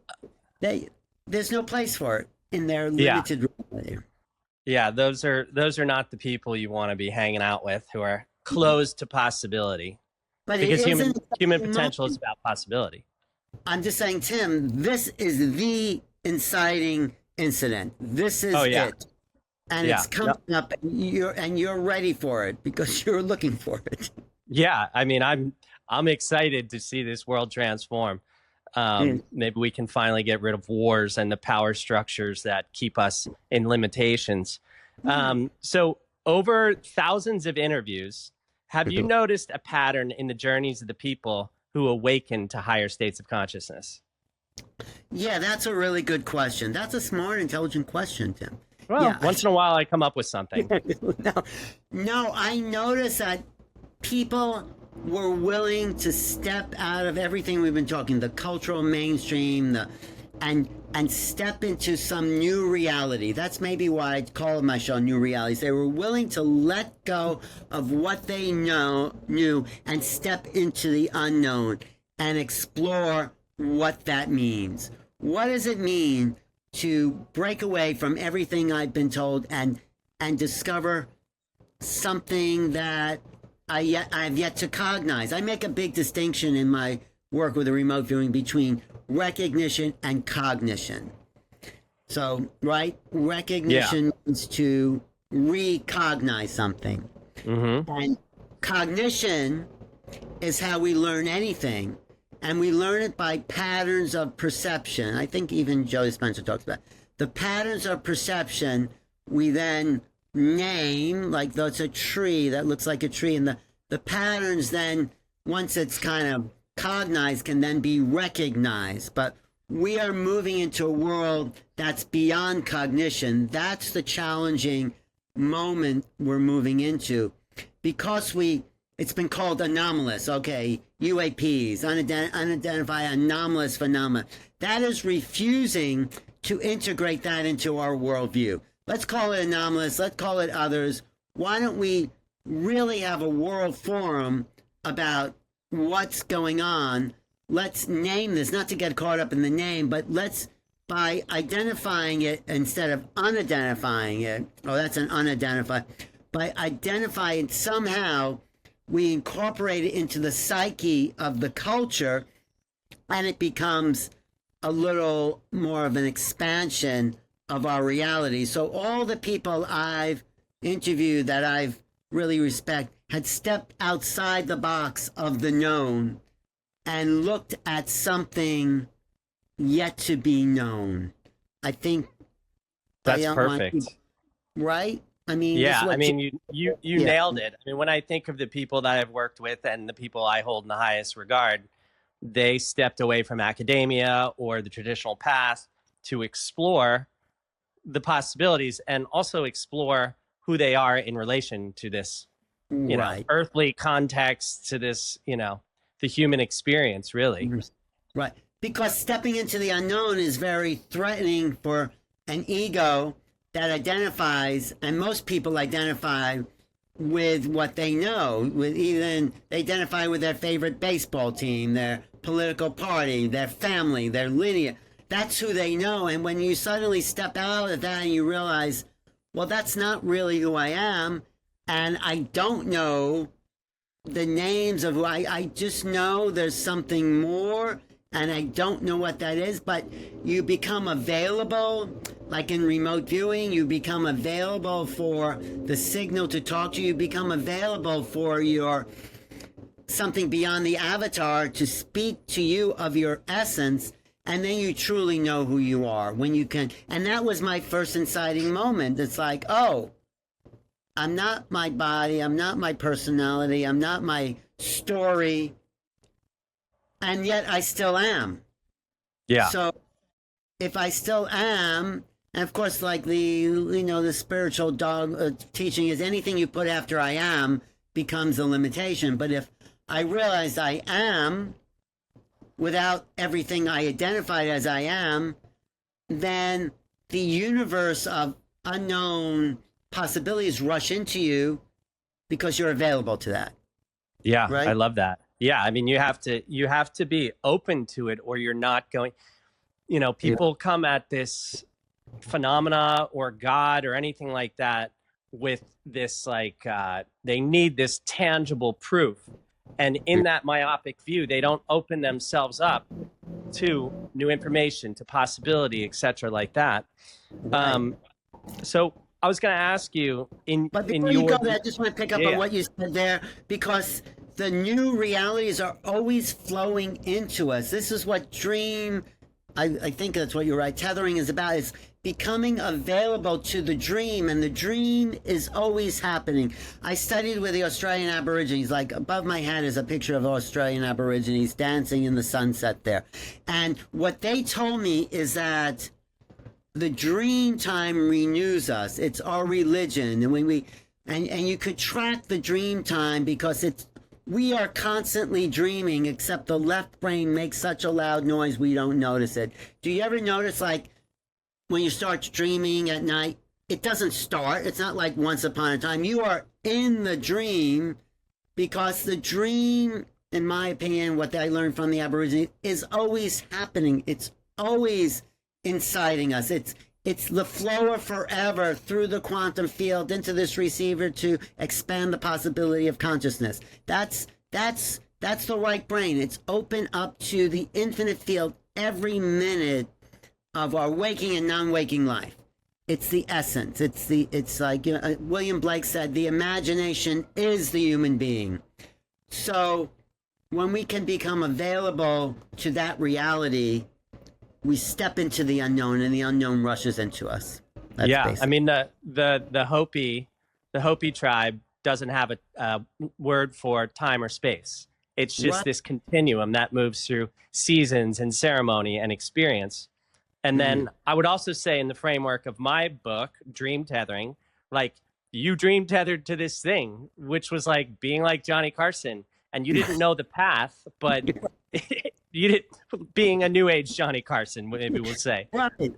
there's no place for it in their limited reality. Yeah, those are not the people you want to be hanging out with, who are closed to possibility. But because human potential is about possibility. I'm just saying, Tim, this is the inciting incident. This is it. And it's coming up, and you're ready for it because you're looking for it. Yeah, I mean, I'm excited to see this world transform. Maybe we can finally get rid of wars and the power structures that keep us in limitations. So over thousands of interviews, have you noticed a pattern in the journeys of the people who awaken to higher states of consciousness? Yeah, that's a really good question. That's a smart, intelligent question, Tim. Well, once in a while I come up with something. No, I noticed that people were willing to step out of everything we've been talking, the cultural mainstream, and step into some new reality. That's maybe why I call my show New Realities. They were willing to let go of what they knew and step into the unknown and explore what that means. What does it mean to break away from everything I've been told and discover something that I've yet to cognize? I make a big distinction in my work with the remote viewing between recognition and cognition. So, right, recognition means to recognize something. Mm-hmm. And cognition is how we learn anything. And we learn it by patterns of perception. I think even Joe Spencer talks about it. The patterns of perception we then name, like that's a tree that looks like a tree. And the patterns then, once it's kind of cognized, can then be recognized. But we are moving into a world that's beyond cognition. That's the challenging moment we're moving into. Because it's been called anomalous, okay, UAPs, unidentified anomalous phenomena. That is refusing to integrate that into our worldview. Let's call it anomalous, let's call it others. Why don't we really have a world forum about what's going on? Let's name this, not to get caught up in the name, but let's, by identifying it instead of unidentifying it, oh, that's an unidentified, by identifying it somehow, we incorporate it into the psyche of the culture, and it becomes a little more of an expansion of our reality. So all the people I've interviewed that I've really respect had stepped outside the box of the known and looked at something yet to be known. I think that's perfect. Right? I mean, yeah, I mean, you nailed it. I mean, when I think of the people that I've worked with and the people I hold in the highest regard, they stepped away from academia or the traditional path to explore the possibilities and also explore who they are in relation to this, you know, earthly context, to this, you know, the human experience, really. Right. Because stepping into the unknown is very threatening for an ego that identifies, and most people identify with what they know, with even they identify with their favorite baseball team, their political party, their family, their lineage. That's who they know. And when you suddenly step out of that and you realize, well, that's not really who I am, and I don't know the names of who I just know there's something more, and I don't know what that is, but you become available, like in remote viewing, you become available for the signal to talk to you, become available for your something beyond the avatar to speak to you of your essence, and then you truly know who you are when you can. And that was my first inciting moment. It's like, oh, I'm not my body, I'm not my personality, I'm not my story, and yet I still am. Yeah. So if I still am, and of course, like the spiritual dog teaching is anything you put after I am becomes a limitation. But if I realize I am without everything I identified as I am, then the universe of unknown possibilities rush into you because you're available to that. Yeah, right? I love that. Yeah, I mean, you have to be open to it, or you're not going. You know, people come at this phenomena or God or anything like that with this like they need this tangible proof, and in that myopic view, they don't open themselves up to new information, to possibility, etc., like that. Right. So I was going to ask you but before you go there, I just want to pick up on what you said there, because the new realities are always flowing into us. This is what I think that's what you're right. Tethering is about, is becoming available to the dream, and the dream is always happening. I studied with the Australian Aborigines. Like above my head is a picture of Australian Aborigines dancing in the sunset there. And what they told me is that the dream time renews us. It's our religion. And when and you could track the dream time because we are constantly dreaming, except the left brain makes such a loud noise we don't notice it. Do you ever notice, like, when you start dreaming at night, it doesn't start. It's not like once upon a time. You are in the dream, because the dream, in my opinion, what I learned from the Aborigines, is always happening. It's always inciting us. It's the flow of forever through the quantum field into this receiver to expand the possibility of consciousness. That's That's the right brain. It's open up to the infinite field every minute of our waking and non-waking life. It's the essence. It's like, you know, William Blake said, the imagination is the human being. So when we can become available to that reality, we step into the unknown, and the unknown rushes into us. That's I mean, the Hopi tribe doesn't have a word for time or space. It's just this continuum that moves through seasons and ceremony and experience. And then I would also say, in the framework of my book, Dream Tethering, like, you dream tethered to this thing, which was like being like Johnny Carson, and you didn't know the path, but you did, being a new age Johnny Carson, maybe we'll say.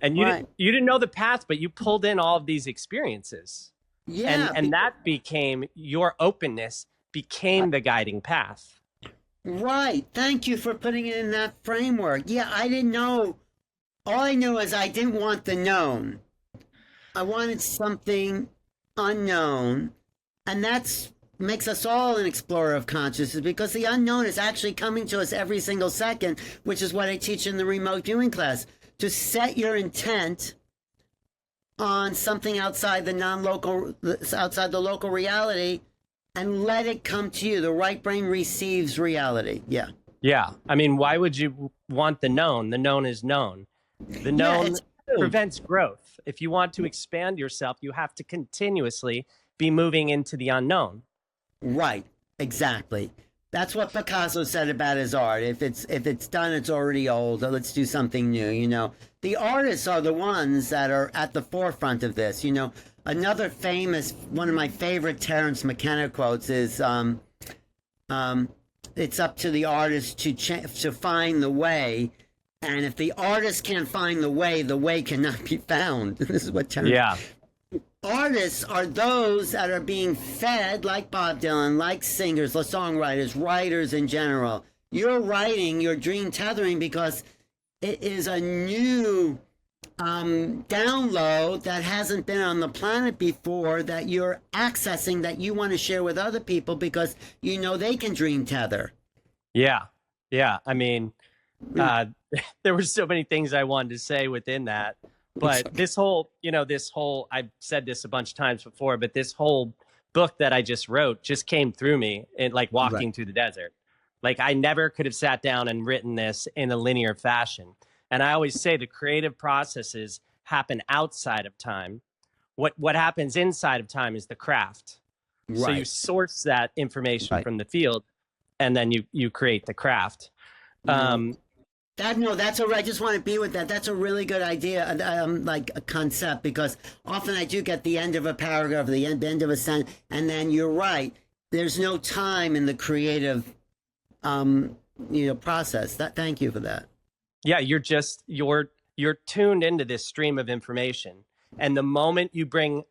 And you didn't know the path, but you pulled in all of these experiences. And that became your openness, became the guiding path. Right. Thank you for putting it in that framework. Yeah, I didn't know. All I knew is I didn't want the known. I wanted something unknown. And that's makes us all an explorer of consciousness, because the unknown is actually coming to us every single second, which is what I teach in the remote viewing class. To set your intent on something outside outside the local reality, and let it come to you. The right brain receives reality. Yeah. Yeah. I mean, why would you want the known? The known is known. The known prevents growth. If you want to expand yourself, you have to continuously be moving into the unknown. Right. Exactly. That's what Picasso said about his art. If it's done, it's already old. Let's do something new. You know, the artists are the ones that are at the forefront of this. You know, another one of my favorite Terence McKenna quotes is, "It's up to the artist to find the way, and if the artist can't find the way cannot be found." This is what Terence. Yeah. Artists are those that are being fed, like Bob Dylan, like singers, the songwriters, writers in general. You're writing your dream tethering because it is a new download that hasn't been on the planet before, that you're accessing, that you want to share with other people because you know they can dream tether. Yeah. Yeah. I mean, there were so many things I wanted to say within that. But this whole, I've said this a bunch of times before, but this whole book that I just wrote just came through me, like walking through the desert. Like, I never could have sat down and written this in a linear fashion. And I always say the creative processes happen outside of time. What happens inside of time is the craft. Right. So you source that information from the field, and then you create the craft. I just want to be with that. That's a really good idea, like a concept, because often I do get the end of a paragraph, the end of a sentence, and then you're right. There's no time in the creative, process. Thank you for that. Yeah, you're tuned into this stream of information, and the moment you bring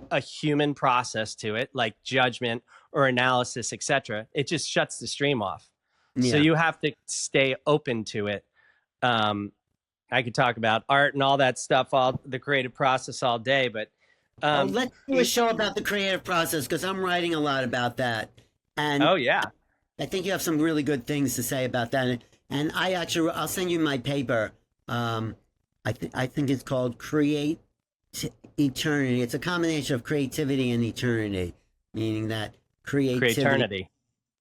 a human process to it, like judgment or analysis, etc., it just shuts the stream off. Yeah. So you have to stay open to it. I could talk about art and all that stuff, all the creative process all day, but let's do a show about the creative process, because I'm writing a lot about that. And I think you have some really good things to say about that. And I'll send you my paper. I think it's called Create Eternity. It's a combination of creativity and eternity, meaning that creativity.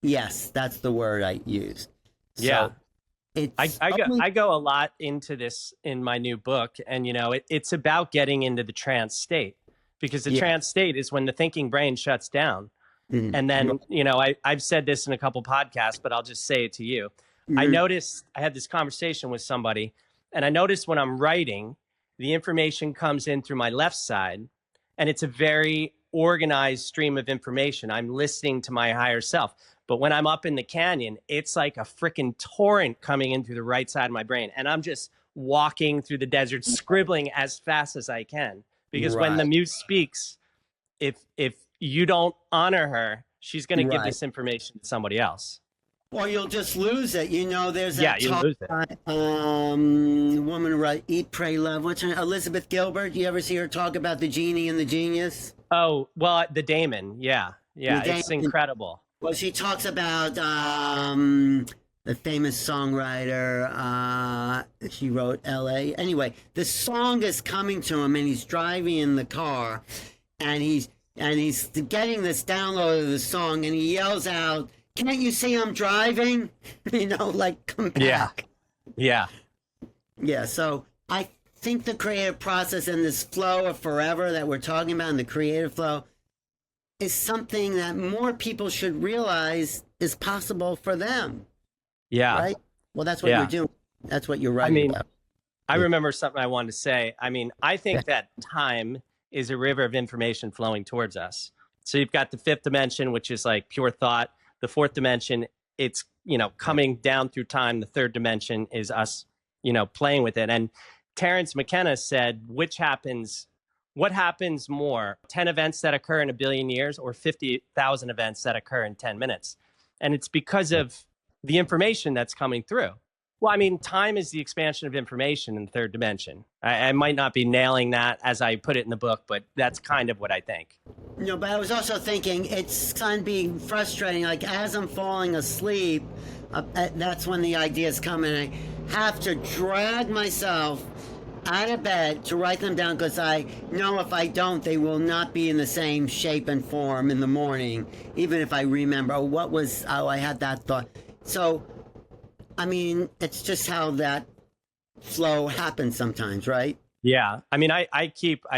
Yes, that's the word I used. Yeah. So I go a lot into this in my new book, and it's about getting into the trance state, because the trance state is when the thinking brain shuts down. Mm-hmm. And then, I've said this in a couple podcasts, but I'll just say it to you. Mm-hmm. I had this conversation with somebody, and I noticed when I'm writing, the information comes in through my left side, and it's a very organized stream of information. I'm listening to my higher self. But when I'm up in the canyon, it's like a freaking torrent coming in through the right side of my brain. And I'm just walking through the desert, scribbling as fast as I can. Because when the muse speaks, if you don't honor her, she's going to give this information to somebody else. Or you'll just lose it. There's that you'll lose it. Woman who wrote Eat, Pray, Love. What's her name? Elizabeth Gilbert. You ever see her talk about the genie and the genius? Oh, well, the daemon. Yeah. Yeah, it's incredible. Well, she talks about the famous songwriter. She wrote L.A. Anyway, the song is coming to him, and he's driving in the car, and he's getting this download of the song, and he yells out, "Can't you see I'm driving?" Like come Yeah. back. Yeah. Yeah. So I think the creative process and this flow of forever that we're talking about, and the creative flow, is something that more people should realize is possible for them, Yeah. right? Well, that's what Yeah. you're doing. That's what you're I writing mean, about. I Yeah. remember something I wanted to say. I mean, I Yeah. think that time is a river of information flowing towards us. So you've got the fifth dimension, which is like pure thought. The fourth dimension, it's, coming down through time. The third dimension is us, playing with it. And Terence McKenna said, what happens more, 10 events that occur in a billion years or 50,000 events that occur in 10 minutes? And it's because of the information that's coming through. Well, I mean, time is the expansion of information in the third dimension. I might not be nailing that as I put it in the book, but that's kind of what I think. No, but I was also thinking it's kind of being frustrating. Like as I'm falling asleep, that's when the ideas come, and I have to drag myself out of bed to write them down because I know if I don't, they will not be in the same shape and form in the morning. Even if I remember, I had that thought. So, I mean, it's just how that flow happens sometimes, right? Yeah. I mean, I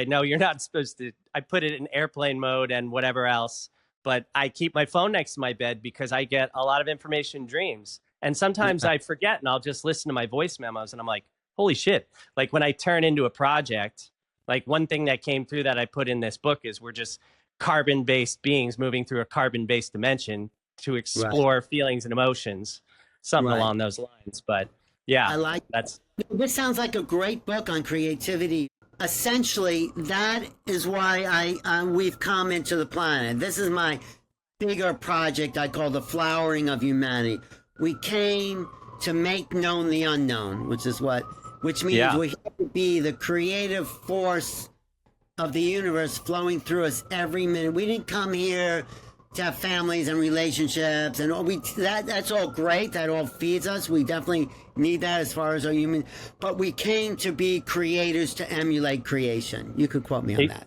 know you're not supposed to, I put it in airplane mode and whatever else, but I keep my phone next to my bed because I get a lot of information dreams. And sometimes Yeah. I forget and I'll just listen to my voice memos and I'm like, holy shit. Like when I turn into a project, like one thing that came through that I put in this book is we're just carbon-based beings moving through a carbon-based dimension to Right. explore feelings and emotions, something Right. along those lines. But yeah, I like that's, this. Sounds like a great book on creativity. Essentially, that is why we've come into the planet. This is my bigger project I call the flowering of humanity. We came to make known the unknown, which means yeah. we have to be the creative force of the universe flowing through us every minute. We didn't come here to have families and relationships and that's all great. That all feeds us. We definitely need that as far as our human. But we came to be creators to emulate creation. You could quote me on that.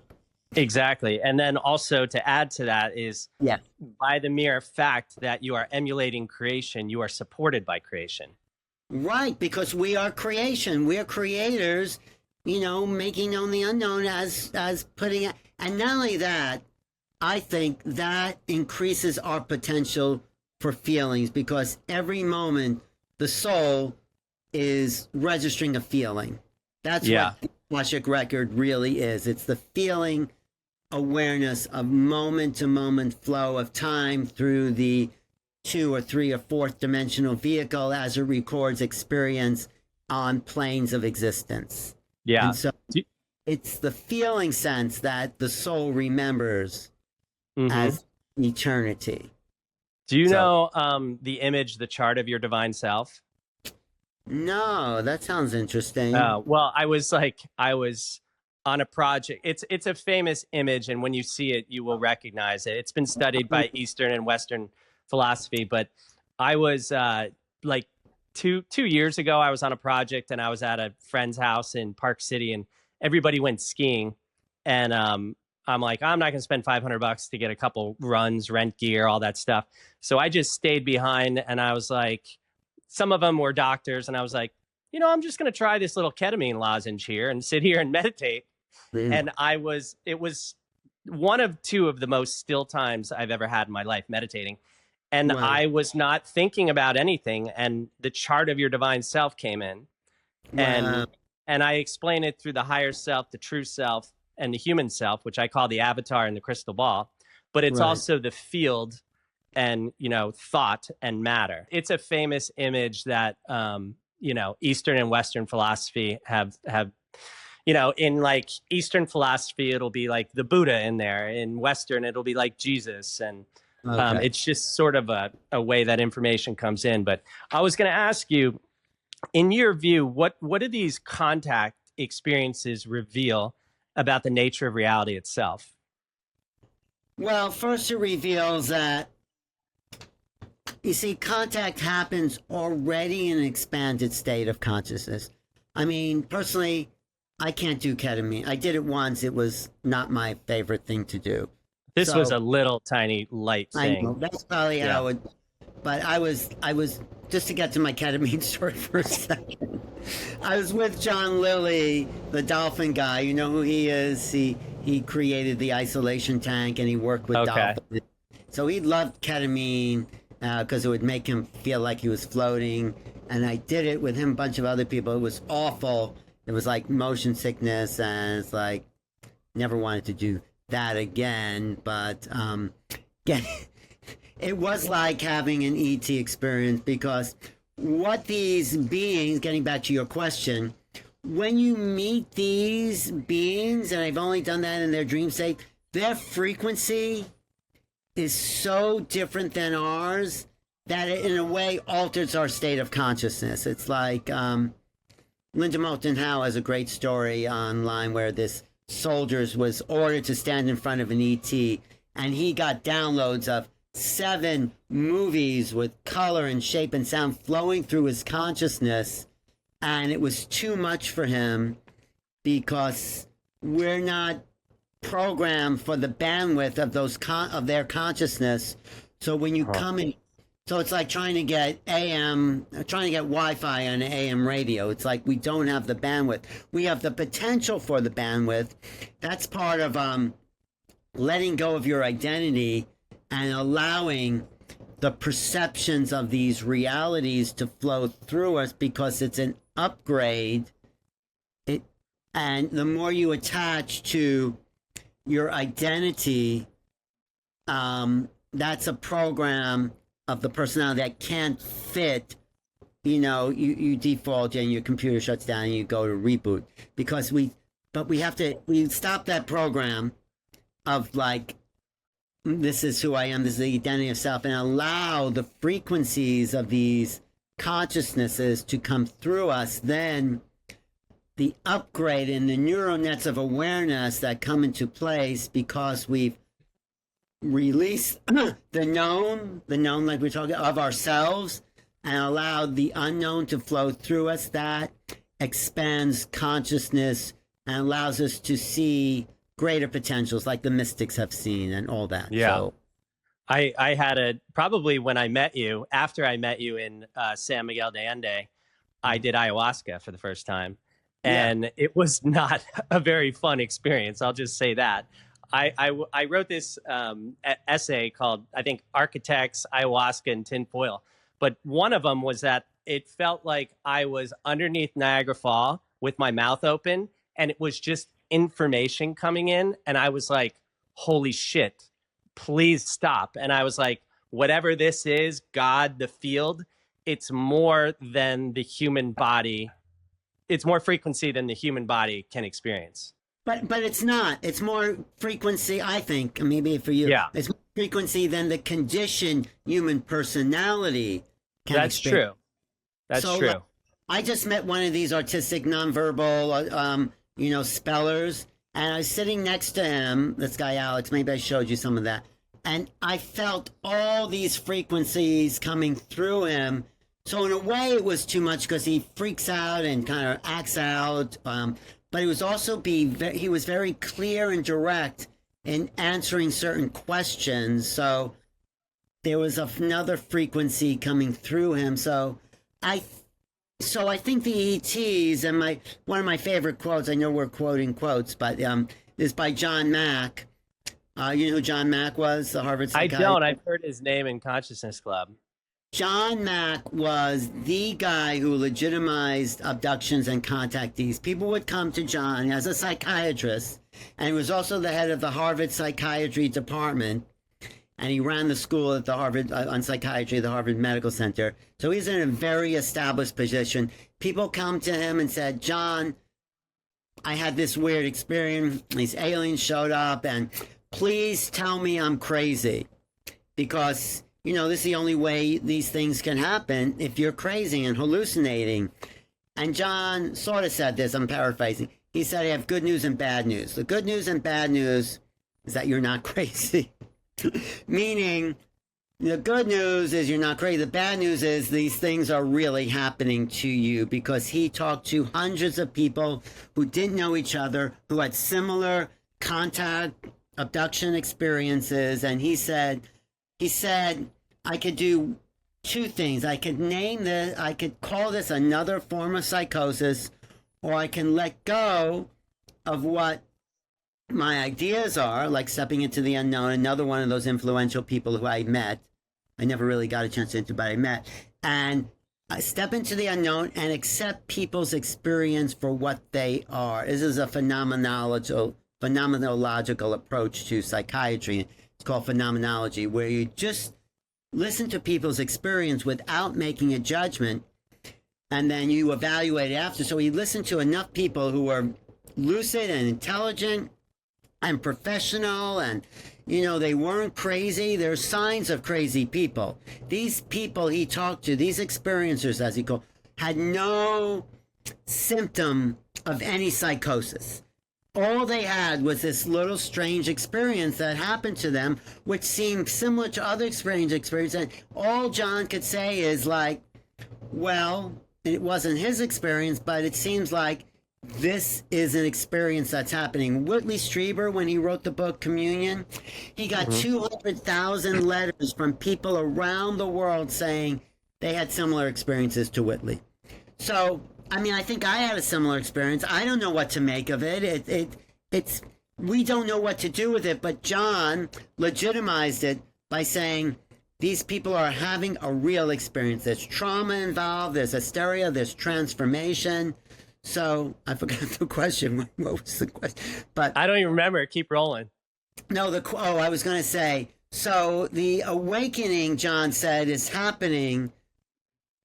Exactly. And then also to add to that is Yeah. by the mere fact that you are emulating creation, you are supported by creation. Right, because we are creation. We are creators, making known the unknown as putting it. And not only that, I think that increases our potential for feelings because every moment the soul is registering a feeling. That's Yeah. what the Akashic record really is. It's the feeling awareness of moment to moment flow of time through the two or three or fourth dimensional vehicle as it records experience on planes of existence. Yeah. And so it's the feeling sense that the soul remembers as eternity. Do you know the image, the chart of your divine self? No, that sounds interesting. Well, I was on a project. It's a famous image, and when you see it, you will recognize it. It's been studied by Eastern and Western philosophy, but I was like 2 years ago, I was on a project and I was at a friend's house in Park City and everybody went skiing. And I'm like, I'm not going to spend $500 to get a couple runs, rent gear, all that stuff. So I just stayed behind and I was like, some of them were doctors. And I was like, I'm just going to try this little ketamine lozenge here and sit here and meditate. And it was one of two of the most still times I've ever had in my life meditating. And Wow. I was not thinking about anything. And the chart of your divine self came in. Wow. And I explain it through the higher self, the true self, and the human self, which I call the avatar and the crystal ball. But it's Right. also the field and, thought and matter. It's a famous image that, Eastern and Western philosophy have in like Eastern philosophy, it'll be like the Buddha in there. In Western, it'll be like Jesus. And Okay. it's just sort of a way that information comes in. But I was going to ask you, in your view, what do these contact experiences reveal about the nature of reality itself? Well, first it reveals that You see, contact happens already in an expanded state of consciousness. I mean, personally, I can't do ketamine. I did it once. It was not my favorite thing to do. This was So a little tiny light I know thing. that's probably Yeah. how it. But I was just to get to my ketamine story for a second. I was with John Lilly, the dolphin guy. You know who he is? He created the isolation tank and he worked with Okay. dolphins. So he loved ketamine because it would make him feel like he was floating. And I did it with him, a bunch of other people. It was awful. It was like motion sickness, and it's like never wanted to do that again. But yeah, it was like having an ET experience because what these beings, getting back to your question, when you meet these beings, and I've only done that in their dream state, their frequency is so different than ours that it in a way alters our state of consciousness. It's like Linda Moulton Howe has a great story online where this soldier was ordered to stand in front of an ET, and he got downloads of 7 movies with color and shape and sound flowing through his consciousness, and it was too much for him because we're not programmed for the bandwidth of those of their consciousness. So when you come in, so it's like trying to get Wi-Fi on an AM radio. It's like we don't have the bandwidth. We have the potential for the bandwidth. That's part of letting go of your identity and allowing the perceptions of these realities to flow through us because it's an upgrade. And the more you attach to your identity, that's a program of the personality that can't fit. You default and your computer shuts down and you go to reboot because we stop that program of like, this is who I am, this is the identity of self, and allow the frequencies of these consciousnesses to come through us. Then the upgrade in the neural nets of awareness that come into place because we've released the known like we're talking of ourselves and allowed the unknown to flow through us, that expands consciousness and allows us to see greater potentials like the mystics have seen and all that. Yeah. So, I had probably when I met you, after I met you in San Miguel de Allende, I did ayahuasca for the first time. And it was not a very fun experience. I'll just say that. I wrote this essay called, I think, Architects, Ayahuasca, and Tinfoil. But one of them was that it felt like I was underneath Niagara Falls with my mouth open, and it was just information coming in. And I was like, holy shit, please stop. And I was like, whatever this is, God, the field, it's more than the human body. It's more frequency than the human body can experience. but it's not. It's more frequency, I think, maybe for you. Yeah. It's more frequency than the conditioned human personality can That's experience. true. That's So, true. I just met one of these artistic nonverbal, spellers, and I was sitting next to him, this guy Alex, maybe I showed you some of that, and I felt all these frequencies coming through him. So in a way it was too much because he freaks out and kind of acts out, but it was also he was very clear and direct in answering certain questions. So there was another frequency coming through him. So I think the ETs, and one of my favorite quotes, I know we're quoting quotes, but is by John Mack. You know who John Mack was, the Harvard I psychiatrist? don't. I've heard his name in Consciousness Club. John Mack was the guy who legitimized abductions and contactees. People would come to John as a psychiatrist, and he was also the head of the Harvard Psychiatry Department, and he ran the school at the Harvard on psychiatry, the Harvard Medical Center. So he's in a very established position. People come to him and said, John, I had this weird experience. These aliens showed up, and please tell me I'm crazy because this is the only way these things can happen if you're crazy and hallucinating. And John sort of said this, I'm paraphrasing. He said, I have good news and bad news. The good news and bad news is that you're not crazy. Meaning, The good news is you're not crazy. The bad news is these things are really happening to you, because he talked to hundreds of people who didn't know each other, who had similar contact abduction experiences. And he said, I could do two things. I could call this another form of psychosis, or I can let go of what my ideas are, like stepping into the unknown. Another one of those influential people who I met. I never really got a chance to interview, but I met. And I step into the unknown and accept people's experience for what they are. This is a phenomenological approach to psychiatry. It's called phenomenology, where you just listen to people's experience without making a judgment, and then you evaluate it after. So he listened to enough people who were lucid and intelligent and professional, and they weren't crazy. There's signs of crazy people. These people he talked to, these experiencers, as he called, had no symptom of any psychosis. All they had was this little strange experience that happened to them, which seemed similar to other strange experiences. And all John could say is like, well, it wasn't his experience, but it seems like this is an experience that's happening. Whitley Strieber, when he wrote the book Communion, he got 200,000 letters from people around the world saying they had similar experiences to Whitley. So, I think I had a similar experience. I don't know what to make of it. We don't know what to do with it, but John legitimized it by saying these people are having a real experience. There's trauma involved, there's hysteria, there's transformation. So I forgot the question. What was the question? But I don't even remember. Keep rolling. No, I was going to say, so the awakening, John said, is happening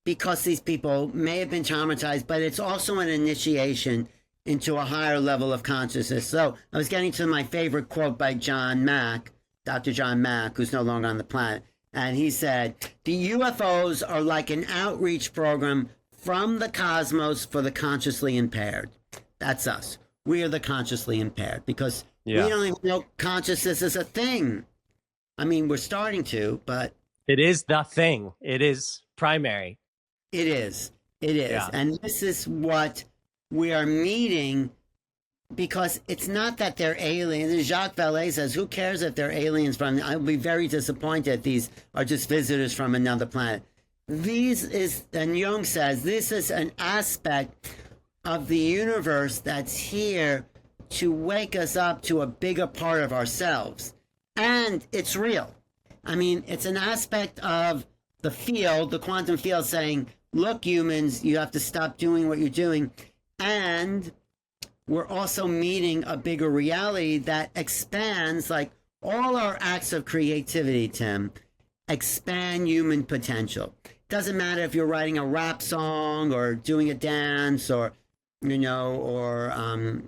because these people may have been traumatized, but it's also an initiation into a higher level of consciousness. So I was getting to my favorite quote by John Mack, Dr. John Mack, who's no longer on the planet. And he said, the UFOs are like an outreach program from the cosmos for the consciously impaired. That's us. We are the consciously impaired, because we don't even know consciousness is a thing. We're starting to, but it is the thing. It is primary. It is. Yeah. And this is what we are meeting, because it's not that they're aliens. Jacques Vallée says, who cares if they're aliens from, I'll be very disappointed if these are just visitors from another planet. And Jung says, this is an aspect of the universe that's here to wake us up to a bigger part of ourselves. And it's real. It's an aspect of the field, the quantum field, saying, look, humans, you have to stop doing what you're doing. And we're also meeting a bigger reality that expands, like all our acts of creativity, Tim, expand human potential. Doesn't matter if you're writing a rap song or doing a dance or designing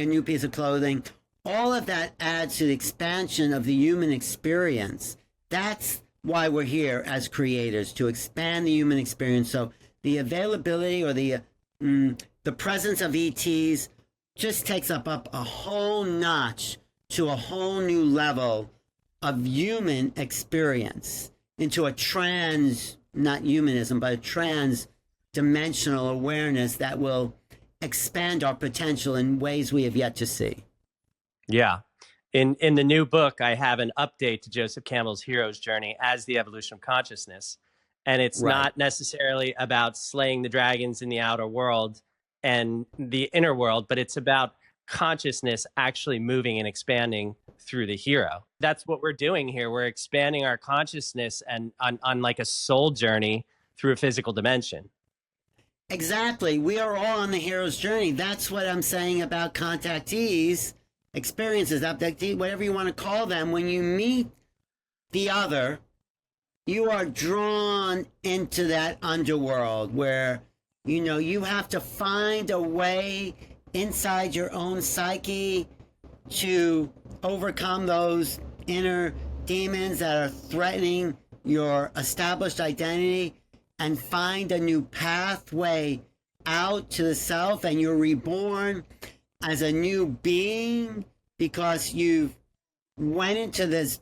a new piece of clothing. All of that adds to the expansion of the human experience. That's why we're here as creators, to expand the human experience. So the availability or the presence of ETs just takes up a whole notch to a whole new level of human experience, into a not humanism, but a trans-dimensional awareness that will expand our potential in ways we have yet to see. Yeah. In the new book, I have an update to Joseph Campbell's hero's journey as the evolution of consciousness. And it's not necessarily about slaying the dragons in the outer world and the inner world, but it's about consciousness actually moving and expanding through the hero. That's what we're doing here. We're expanding our consciousness and on like a soul journey through a physical dimension. Exactly. We are all on the hero's journey. That's what I'm saying about contactees, experiences, abductees, whatever you want to call them. When you meet the other, you are drawn into that underworld where, you have to find a way inside your own psyche to overcome those inner demons that are threatening your established identity and find a new pathway out to the self, and you're reborn as a new being because you've went into this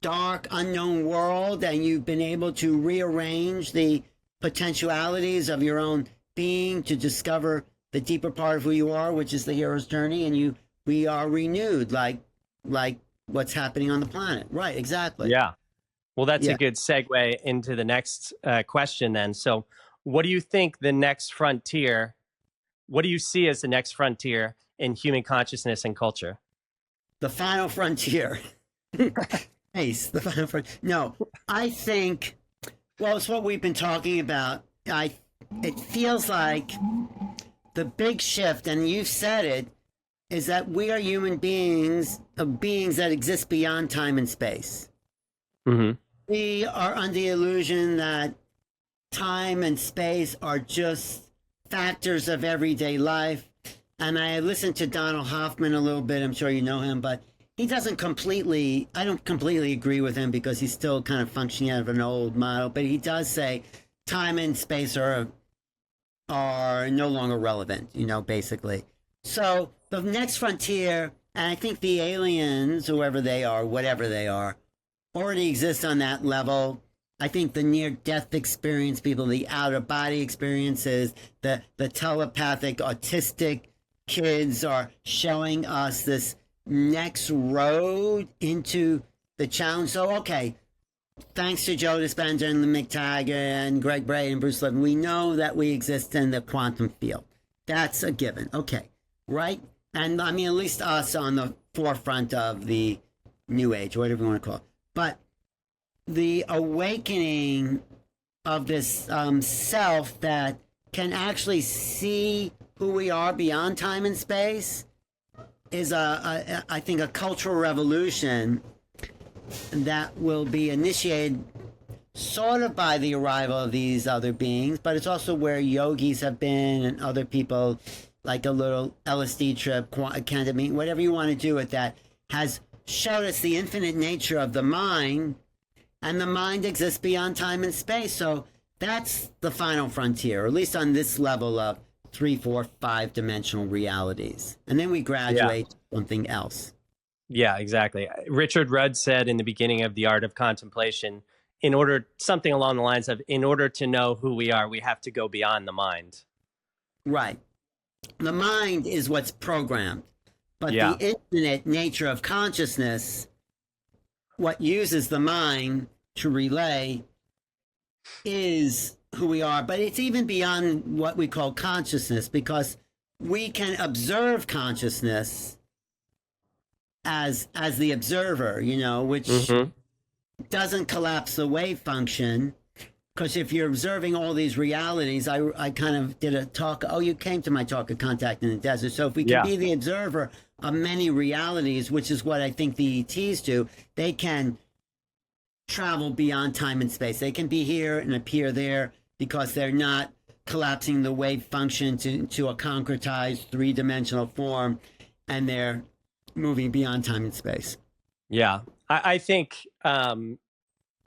dark, unknown world, and you've been able to rearrange the potentialities of your own being to discover the deeper part of who you are, which is the hero's journey, and we are renewed, like what's happening on the planet. Right, exactly. Yeah. Well, that's Yeah. a good segue into the next question then. So, what do you think the next frontier, what do you see as the next frontier in human consciousness and culture? The final frontier. Nice, the final frontier. No, I think, well, it's what we've been talking about. It feels like the big shift, and you've said it, is that we are human beings, beings that exist beyond time and space. Mm-hmm. We are under the illusion that time and space are just factors of everyday life. And I listened to Donald Hoffman a little bit. I'm sure you know him, but he doesn't completely, I don't completely agree with him because he's still kind of functioning out of an old model. But he does say time and space are no longer relevant, basically. So the next frontier, and I think the aliens, whoever they are, whatever they are, already exist on that level. I think the near-death experience, people, the out-of-body experiences, the telepathic, autistic kids are showing us this next road into the challenge. So, okay, thanks to Joe Dispenza and Mick Taggart and Greg Bray and Bruce Lipton, we know that we exist in the quantum field. That's a given. Okay, right? And I mean, at least us on the forefront of the new age, whatever you want to call it. But the awakening of this self that can actually see who we are beyond time and space is, I think, a cultural revolution that will be initiated sort of by the arrival of these other beings, but it's also where yogis have been and other people, like a little LSD trip, ketamine, whatever you want to do with that, has showed us the infinite nature of the mind, and the mind exists beyond time and space. So that's the final frontier, or at least on this level of 3, 4, 5-dimensional realities. And then we graduate to something else. Yeah, exactly. Richard Rudd said in the beginning of The Art of Contemplation, something along the lines of, in order to know who we are, we have to go beyond the mind. Right. The mind is what's programmed. But the infinite nature of consciousness, what uses the mind to relay, is who we are. But it's even beyond what we call consciousness, because we can observe consciousness as the observer, which doesn't collapse the wave function. Because if you're observing all these realities, I kind of did a talk. Oh, you came to my talk of Contact in the Desert. So if we can be the observer of many realities, which is what I think the ETs do, they can travel beyond time and space. They can be here and appear there because they're not collapsing the wave function to a concretized 3-dimensional form, and they're moving beyond time and space. Yeah, I think, to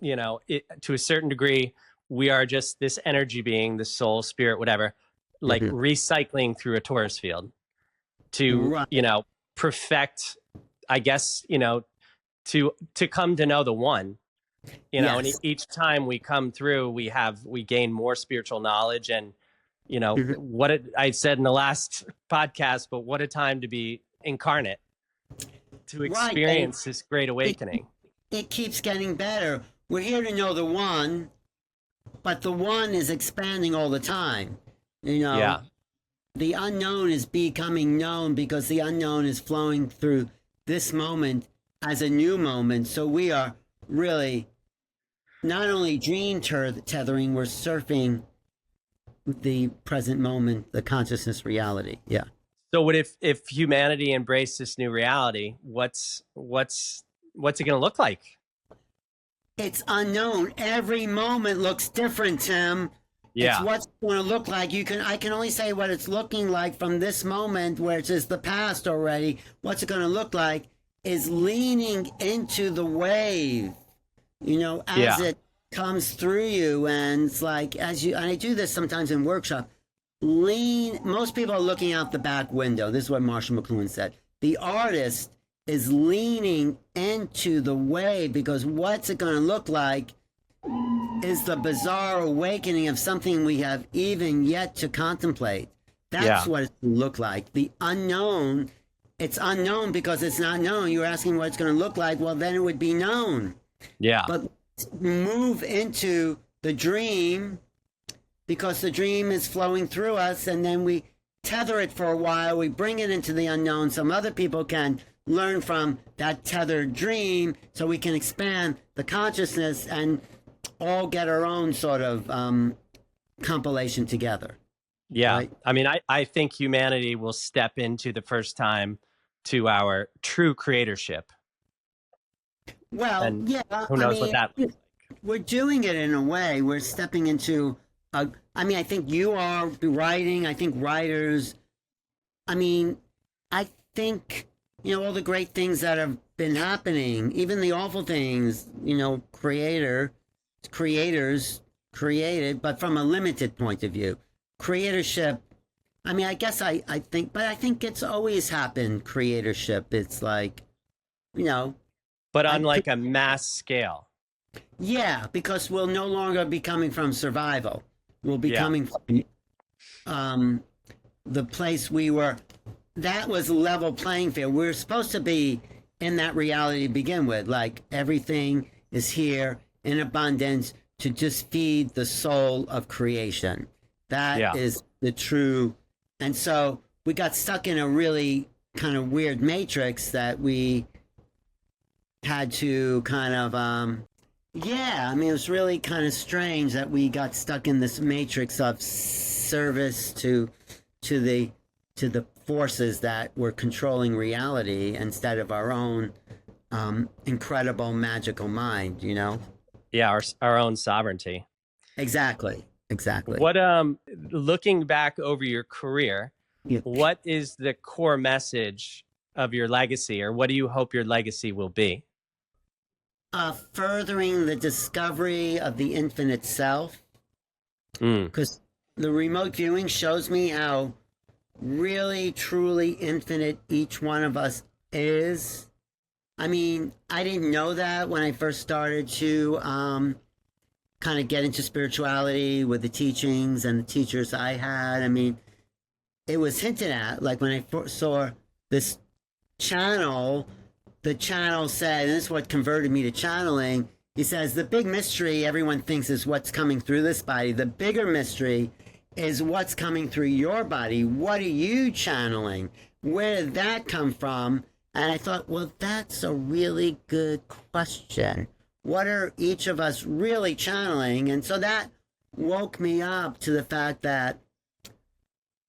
a certain degree, we are just this energy being, the soul, spirit, whatever, like recycling through a torus field to, perfect, I guess, to come to know the one, and each time we come through, we gain more spiritual knowledge. And, I said in the last podcast, but what a time to be incarnate, to experience this great awakening. It keeps getting better. We're here to know the one, but the one is expanding all the time. The unknown is becoming known because the unknown is flowing through this moment as a new moment. So we are really not only dream tethering, we're surfing the present moment, the consciousness reality. Yeah. So what if humanity embraced this new reality? What's it going to look like? It's unknown. Every moment looks different, Tim. Yeah. It's what's going to look like. I can only say what it's looking like from this moment, where it's just the past already. What's it going to look like is leaning into the wave, as it comes through you. And it's like, and I do this sometimes in workshop, most people are looking out the back window. This is what Marshall McLuhan said. The artist is leaning into the way, because what's it going to look like is the bizarre awakening of something we have even yet to contemplate. That's what it look like. The unknown, it's unknown because it's not known. You're asking what it's going to look like. Well, then it would be known. Yeah. But move into the dream, because the dream is flowing through us, and then we tether it for a while. We bring it into the unknown. Some other people can learn from that tethered dream, so we can expand the consciousness and all get our own sort of compilation together. Yeah. Right? I mean, I think humanity will step into the first time to our true creatorship. Well, And yeah. who knows what that looks like. We're doing it in a way. We're stepping into I think you are writing. I think writers. I mean, I think, all the great things that have been happening, even the awful things, creators created, but from a limited point of view. Creatorship, I mean, I guess I think, but I think it's always happened, creatorship. It's like, But on like a mass scale. Yeah, because we'll no longer be coming from survival. We'll be coming from the place we were. That was a level playing field. We were supposed to be in that reality to begin with. Like, everything is here in abundance to just feed the soul of creation. That is the true. And so we got stuck in a really kind of weird matrix that we had to kind of it was really kind of strange that we got stuck in this matrix of service to the forces that were controlling reality instead of our own incredible magical mind. Yeah, our own sovereignty. Exactly. What looking back over your career, what is the core message of your legacy, or what do you hope your legacy will be? Furthering the discovery of the infinite self, because the remote viewing shows me how really, truly infinite each one of us is. I mean, I didn't know that when I first started to kind of get into spirituality with the teachings and the teachers I had. I mean, it was hinted at, like when I first saw this channel. The channel said, and this is what converted me to channeling, he says, the big mystery everyone thinks is what's coming through this body. The bigger mystery is what's coming through your body. What are you channeling? Where did that come from? And I thought, well, that's a really good question. What are each of us really channeling? And so that woke me up to the fact that,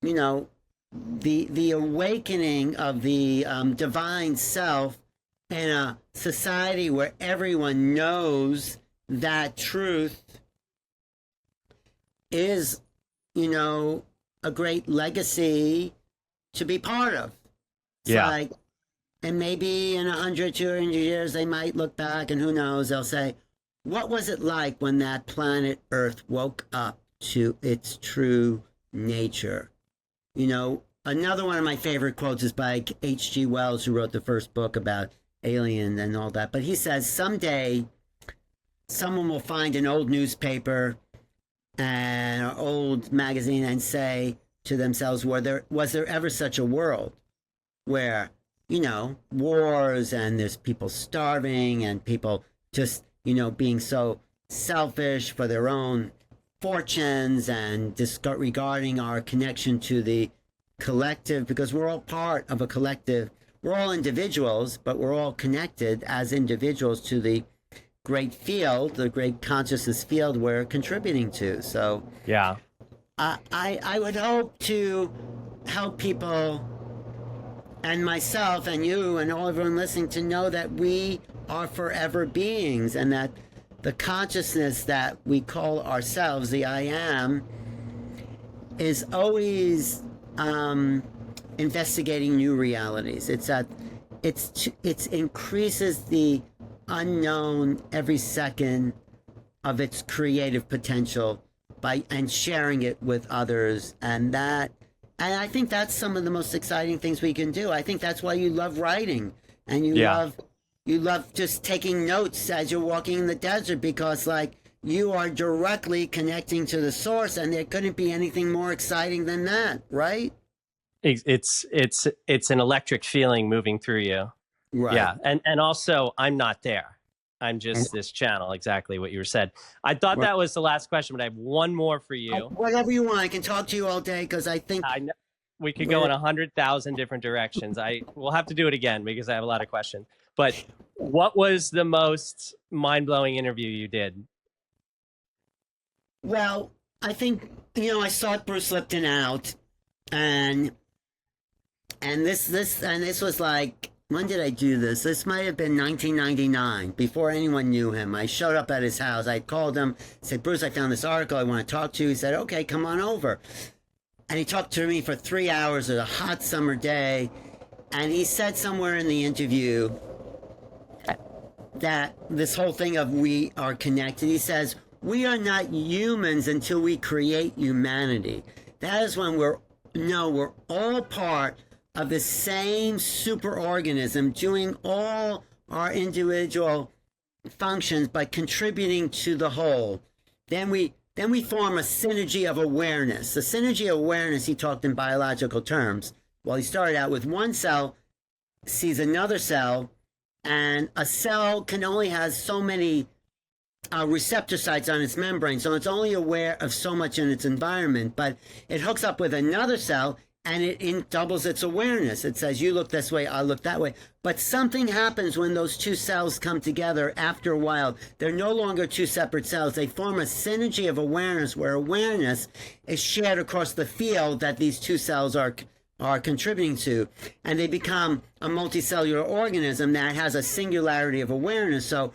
the awakening of the divine self in a society where everyone knows that truth is, a great legacy to be part of. It's like, and maybe in 100, 200 years, they might look back and who knows, they'll say, what was it like when that planet Earth woke up to its true nature? Another one of my favorite quotes is by H.G. Wells, who wrote the first book about alien and all that, but he says someday someone will find an old newspaper and an old magazine and say to themselves, was there ever such a world where wars and there's people starving and people just being so selfish for their own fortunes and disregarding our connection to the collective, because we're all part of a collective. We're all individuals, but we're all connected as individuals to the great field, the great consciousness field we're contributing to. So I would hope to help people and myself and you and all everyone listening to know that we are forever beings, and that the consciousness that we call ourselves, the I am, is always investigating new realities. It increases the unknown every second of its creative potential and sharing it with others, and I think that's some of the most exciting things we can do. I think that's why you love writing, and Yeah. you love just taking notes as you're walking in the desert because like you are directly connecting to the source, and there couldn't be anything more exciting than that, right? It's an electric feeling moving through you. Right. Yeah, and also I'm not there. I'm just this channel. Exactly what you were said. I thought Right. that was the last question, but I have one more for you. Whatever you want, I can talk to you all day because I think I know we could go we're in 100,000 different directions. We'll have to do it again because I have a lot of questions. But what was the most mind blowing interview you did? well. I think I sought Bruce Lipton out, and this was like, when did I do this? This might have been 1999, before anyone knew him. I showed up at his house. I called him, said, Bruce, I found this article I want to talk to you. He said, okay, come on over. And he talked to me for 3 hours of a hot summer day. And he said somewhere in the interview that this whole thing of we are connected, he says, we are not humans until we create humanity. That is when we're all part of the same superorganism doing all our individual functions but contributing to the whole. Then we form a synergy of awareness. The synergy of awareness, he talked in biological terms. Well, he started out with one cell sees another cell, and a cell can only has so many receptor sites on its membrane, so it's only aware of so much in its environment, but it hooks up with another cell and it doubles its awareness. It says, you look this way, I look that way. But something happens when those two cells come together after a while. They're no longer two separate cells. They form a synergy of awareness where awareness is shared across the field that these two cells are contributing to. And they become a multicellular organism that has a singularity of awareness. So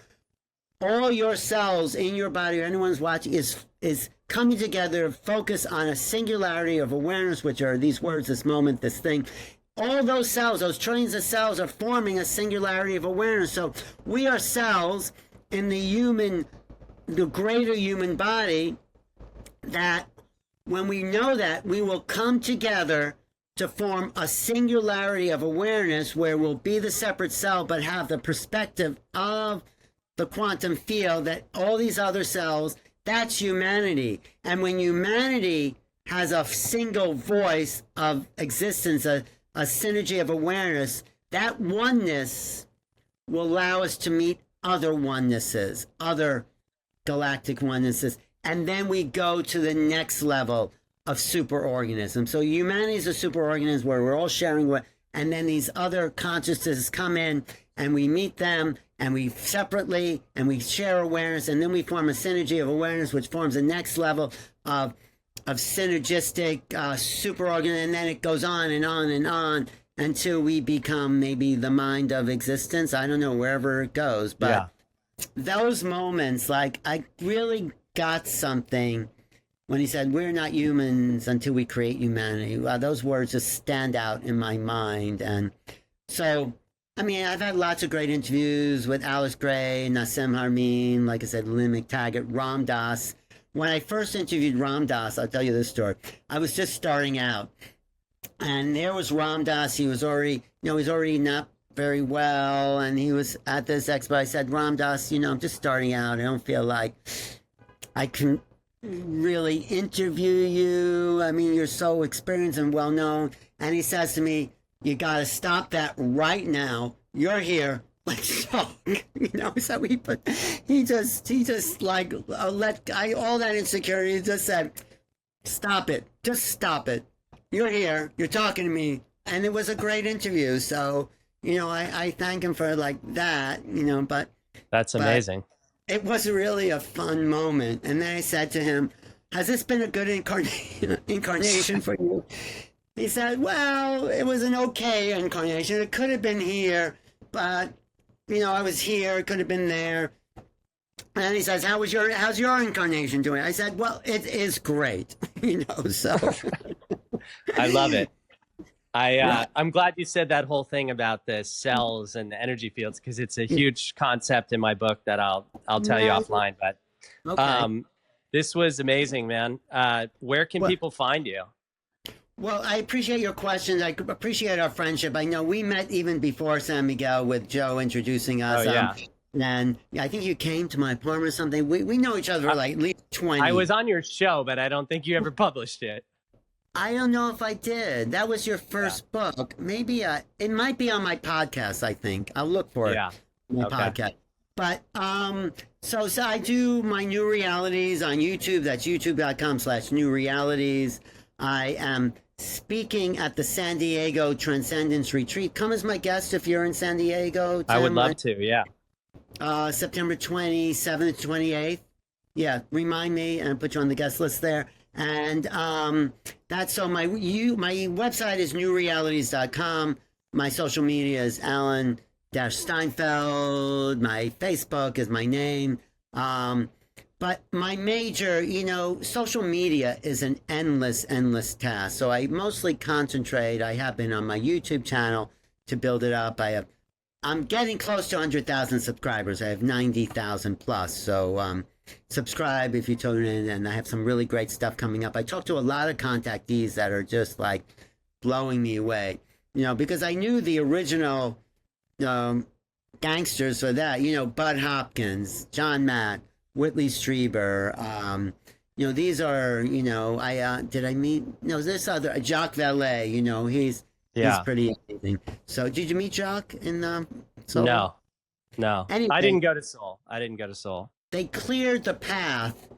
all your cells in your body, or anyone's watching, is coming together, focus on a singularity of awareness, which are these words, this moment, this thing. All those cells, those trillions of cells, are forming a singularity of awareness. So we are cells in the greater human body, that when we know that, we will come together to form a singularity of awareness where we'll be the separate cell but have the perspective of the quantum field, that all these other cells, that's humanity. And when humanity has a single voice of existence, a synergy of awareness, that oneness will allow us to meet other onenesses, other galactic onenesses. And then we go to the next level of superorganism. So humanity is a superorganism where we're all sharing what, and then these other consciousnesses come in and we meet them and we separately and we share awareness, and then we form a synergy of awareness which forms the next level of synergistic superorganism, and then it goes on and on and on until we become maybe the mind of existence. I don't know, wherever it goes. But yeah, those moments, like, I really got something when he said, we're not humans until we create humanity. Wow, those words just stand out in my mind. And so, I mean, I've had lots of great interviews with Alice Gray, Nassim Haramein, like I said, Lynn McTaggart, Ram Dass. When I first interviewed Ram Dass, I'll tell you this story. I was just starting out, and there was Ram Dass. He was already, he's already not very well, and he was at this expo. I said, Ram Dass, I'm just starting out. I don't feel like I can really interview you. I mean, you're so experienced and well known. And he says to me, you got to stop that right now. You're here. Let's talk. So he just like all that insecurity. He just said, stop it. Just stop it. You're here. You're talking to me. And it was a great interview. So, I thank him for like that, but. That's amazing. But it was really a fun moment. And then I said to him, has this been a good incarnation for you? He said, well, it was an okay incarnation. It could have been here, but, I was here. It could have been there. And he says, how's your incarnation doing? I said, well, it is great, so. I love it. Right. I'm glad you said that whole thing about the cells and the energy fields, because it's a huge concept in my book that I'll tell you offline. But okay. This was amazing, man. Where can people find you? Well, I appreciate your questions. I appreciate our friendship. I know we met even before San Miguel with Joe introducing Oh us. yeah. And I think you came to my apartment or something. We know each other for like at least I 20. was on your show, but I don't think you ever published it. I don't know if I did. That was your Yeah. first book. Maybe it might be on my podcast, I think. I'll look for it. Yeah. My Okay. podcast. But so I do my new realities on YouTube. That's youtube.com/new realities. I am speaking at the San Diego Transcendence Retreat. Come as my guest if you're in San Diego, I would Tim. love to. Yeah. September 27th, 28th. Yeah, remind me and put you on the guest list there. And that's so my website is newrealities.com. My social media is Alan-Steinfeld. My Facebook is my name. But my major, social media is an endless task. So I mostly concentrate. I have been on my YouTube channel to build it up. I'm getting close to 100,000 subscribers. I have 90,000 plus. So subscribe if you tune in, and I have some really great stuff coming up. I talked to a lot of contactees that are just like blowing me away, because I knew the original gangsters for that, Bud Hopkins, John Matt, Whitley Strieber. These are, did I meet? No, this other Jacques Vallée. He's Yeah. pretty amazing. So, did you meet Jacques in Seoul? No. No. Anyway. I didn't go to Seoul. They cleared the path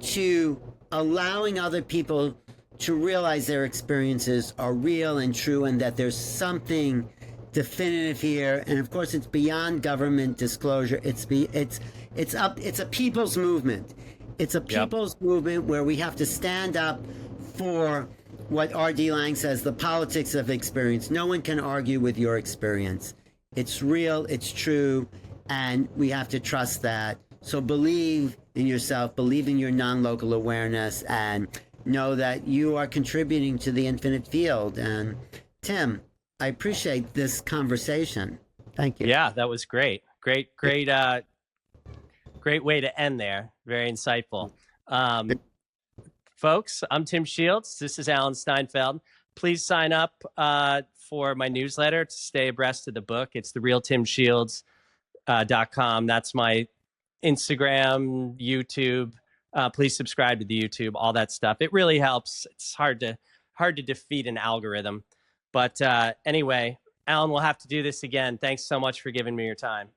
to allowing other people to realize their experiences are real and true, and that there's something definitive here. And of course, it's beyond government disclosure. It's a people's movement. It's a people's movement where we have to stand up for what R.D. Lang says, the politics of experience. No one can argue with your experience. It's real, it's true, and we have to trust that. So believe in yourself, believe in your non-local awareness, and know that you are contributing to the infinite field. And Tim, I appreciate this conversation. Thank you. Yeah, that was great. Great way to end there. Very insightful. Folks, I'm Tim Shields. This is Alan Steinfeld. Please sign up for my newsletter to stay abreast of the book. It's therealtimshields.com. That's my Instagram, YouTube. Please subscribe to the YouTube, all that stuff. It really helps. It's hard to defeat an algorithm. But anyway, Alan, we'll have to do this again. Thanks so much for giving me your time.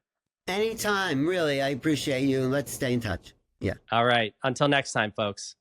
Anytime, really. I appreciate you. Let's stay in touch. Yeah. All right. Until next time, folks.